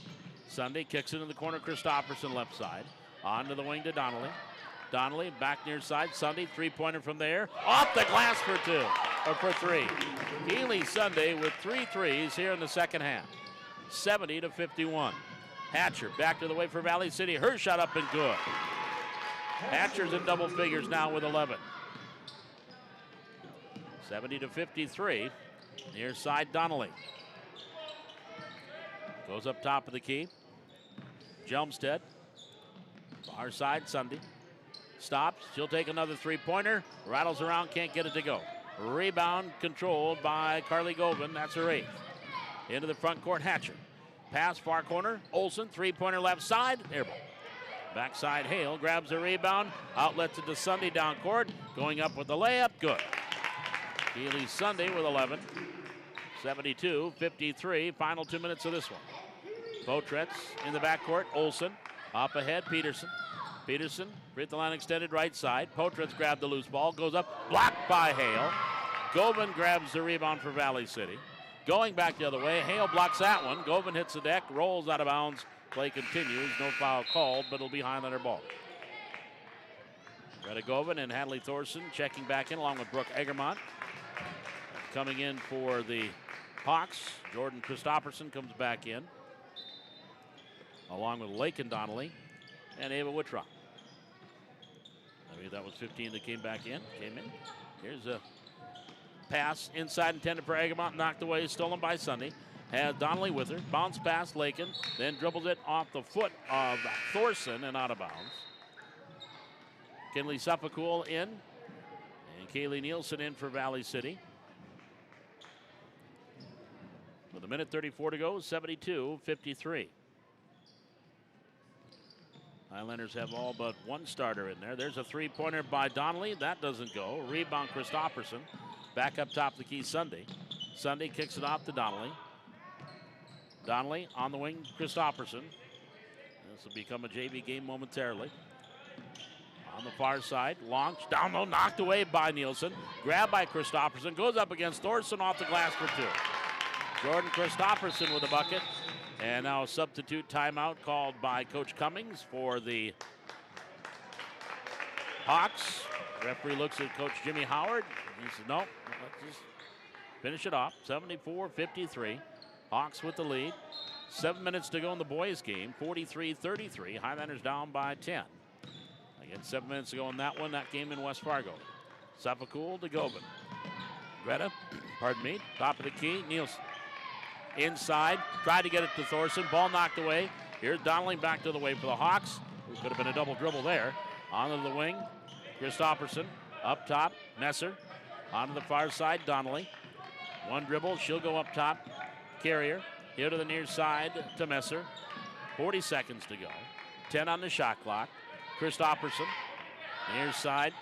Sunday kicks it in the corner. Christopherson left side. On to the wing to Donnelly. Donnelly back near side. Sunday 3-pointer from there. Off the glass for 2. Or for 3. Keely Sunday with 3 threes here in the second half. 70-51. Hatcher back to the way for Valley City. Her shot up and good. Hatcher's in double figures now with 11. 70-53. Near side Donnelly. Goes up top of the key. Jelmstead. Far side Sunday. Stops. She'll take another 3-pointer. Rattles around. Can't get it to go. Rebound controlled by Carly Govan. That's her 8th. Into the front court, Hatcher. Pass far corner. Olsen, 3-pointer left side. Airball. Backside Hale grabs the rebound. Outlets it to Sunday down court. Going up with the layup. Good. Keely Sunday with 11. 72-53. Final 2 minutes of this one. Potratz in the backcourt. Olsen up ahead. Peterson. Peterson, free throw line extended right side. Potratz grabbed the loose ball, goes up, blocked by Hale. Govan grabs the rebound for Valley City. Going back the other way, Hale blocks that one. Govan hits the deck, rolls out of bounds. Play continues, no foul called, but it'll be Highlander ball. Greta Govan and Hadley Thorson checking back in along with Brooke Egermont. Coming in for the Hawks, Jordan Christopherson comes back in. Along with Lakin Donnelly and Ava Whitrock. I mean, that was 15 that came in. Here's a pass inside intended for Egremont, knocked away, stolen by Sunday. Has Donnelly with her, bounce past Lakin, then dribbles it off the foot of Thorson and out of bounds. Kinley Suffolcool in, and Kaylee Nielsen in for Valley City. With a minute 34 to go, 72-53. Highlanders have all but one starter in there. There's a three-pointer by Donnelly. That doesn't go. Rebound, Christopherson. Back up top of the key, Sunday. Sunday kicks it off to Donnelly. Donnelly on the wing, Christopherson. This will become a JV game momentarily. On the far side, launched, down low, knocked away by Nielsen. Grabbed by Christopherson, goes up against Thorson off the glass for two. Jordan Christopherson with a bucket. And now a substitute timeout called by Coach Cummings for the Hawks. Referee looks at Coach Jimmy Howard. He says, no, let's just finish it off. 74-53. Hawks with the lead. 7 minutes to go in the boys' game. 43-33. Highlanders down by 10. Again, 7 minutes to go in that one. That game in West Fargo. Suffolcool to Govan. Greta, top of the key. Nielsen. Inside, tried to get it to Thorson. Ball knocked away. Here's Donnelly back to the way for the Hawks. Who could have been a double dribble there. Onto the wing, Christopherson. Up top, Messer. Onto the far side, Donnelly. One dribble, she'll go up top. Carrier, here to the near side to Messer. 40 seconds to go. 10 on the shot clock. Christopherson, near side.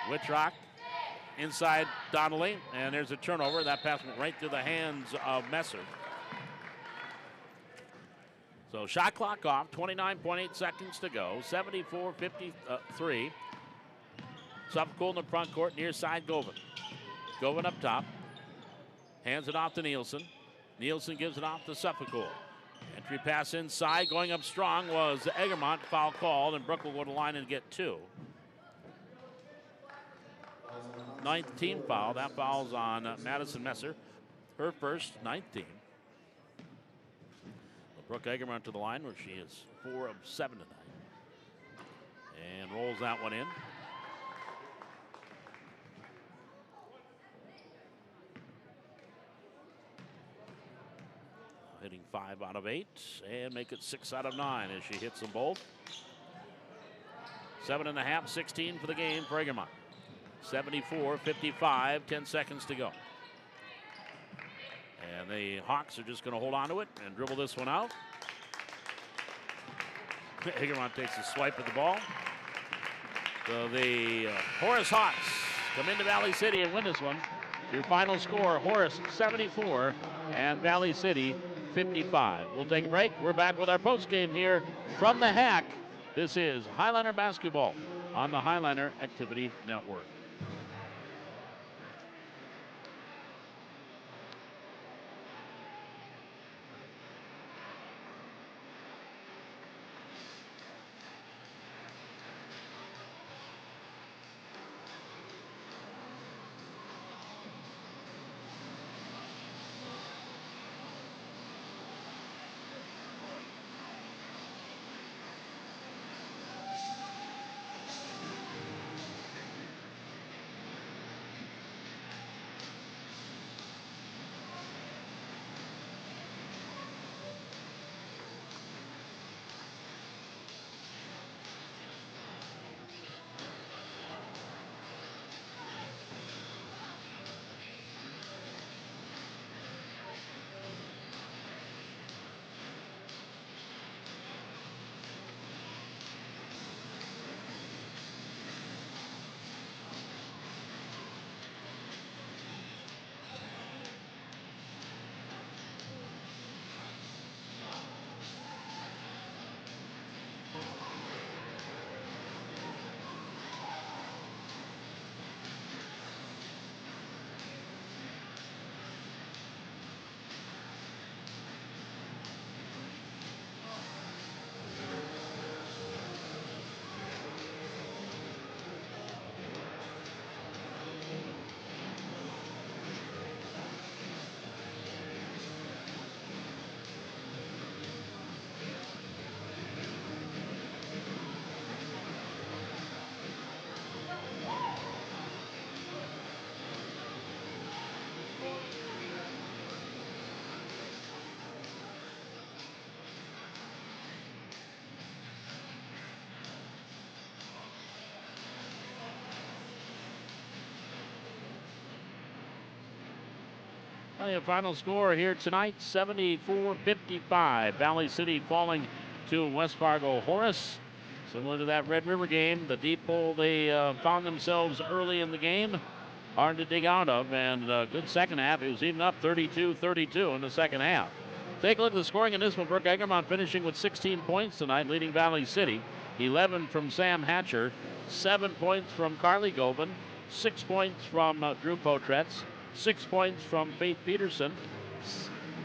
Whitrock. Inside Donnelly, and there's a turnover. That pass went right through the hands of Messer. So shot clock off, 29.8 seconds to go, 74-53. Suffolcool in the front court, near side Govan. Govan up top, hands it off to Nielsen. Nielsen gives it off to Suffolcool. Entry pass inside, going up strong was Egremont, foul called, and Brooke will go to the line and get two. Ninth team foul. That foul's on Madison Messer. Her first, ninth team. Brooke Egremont to the line where she is 4 of 7 tonight. And rolls that one in. Hitting 5 out of 8 and make it 6 out of 9 as she hits them both. 7.5, 16 for the game for Egremont. 74-55, 10 seconds to go. And the Hawks are just going to hold on to it and dribble this one out. Egremont takes a swipe at the ball. So the Horace Hawks come into Valley City and win this one. Your final score, Horace 74 and Valley City 55. We'll take a break. We're back with our postgame here from the Hack. This is Highliner Basketball on the Highliner Activity Network. Your final score here tonight, 74-55. Valley City falling to West Fargo Horace. Similar to that Red River game, the deep hole they found themselves early in the game. Hard to dig out of, and good second half. It was even up 32-32 in the second half. Take a look at the scoring in this one. Brooke Egermont finishing with 16 points tonight, leading Valley City. 11 from Sam Hatcher, 7 points from Carly Govan, 6 points from Drew Potretz, 6 points from Faith Peterson,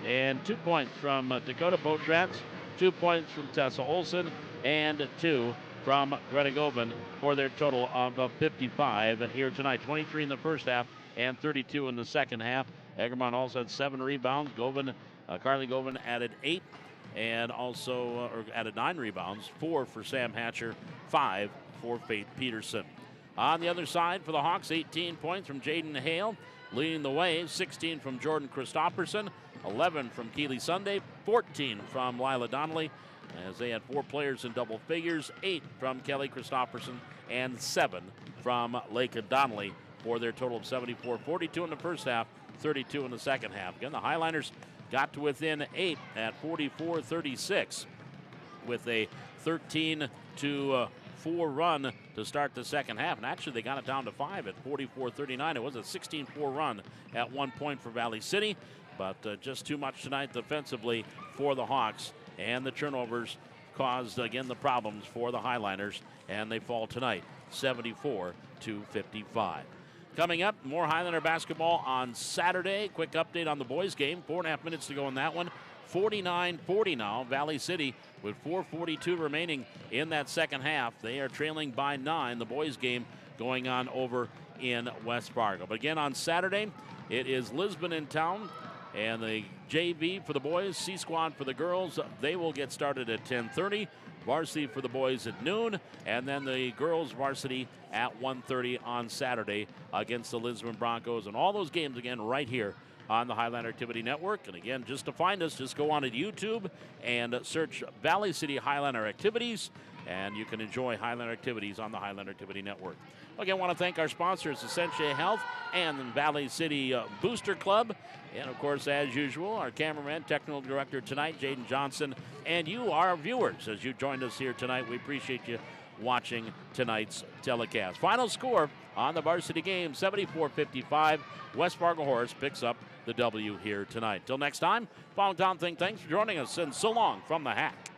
and 2 points from Dakota Potretz, 2 points from Tessa Olson, and 2 from Greta Govan for their total of 55 here tonight. 23 in the first half and 32 in the second half. Egermont also had 7 rebounds. Carly Govan added 8 and also added 9 rebounds, 4 for Sam Hatcher, 5 for Faith Peterson. On the other side for the Hawks, 18 points from Jaden Hale, leading the way, 16 from Jordan Christopherson, 11 from Keely Sunday, 14 from Lila Donnelly, as they had 4 players in double figures, 8 from Kelly Christopherson, and 7 from Lakeith Donnelly for their total of 74. 42 in the first half, 32 in the second half. Again, the Highliners got to within 8 at 44-36 with a 13-4 run to start the second half. And actually, they got it down to 5 at 44-39. It was a 16-4 run at one point for Valley City, but just too much tonight defensively for the Hawks. And the turnovers caused, again, the problems for the Highliners, and they fall tonight 74-55. Coming up, more Highlander basketball on Saturday. Quick update on the boys game. 4.5 minutes to go in that one. 49-40 now. Valley City with 4:42 remaining in that second half. They are trailing by 9. The boys game going on over in West Fargo. But again, on Saturday, it is Lisbon in town. And the JV for the boys, C-Squad for the girls, they will get started at 10:30. Varsity for the boys at noon, and then the girls varsity at 1:30 on Saturday against the Lisbon Broncos. And all those games, again, right here on the Highlander Activity Network. And again, just to find us, just go on to YouTube and search Valley City Highlander Activities, and you can enjoy Highlander Activities on the Highlander Activity Network. Again, I want to thank our sponsors, Essentia Health and the Valley City Booster Club. And, of course, as usual, our cameraman, technical director tonight, Jaden Johnson, and you, our viewers, as you joined us here tonight. We appreciate you watching tonight's telecast. Final score on the varsity game, 74-55. West Fargo Horace picks up the W here tonight. Till next time, Fall Town Think, thanks for joining us, and so long from the Hack.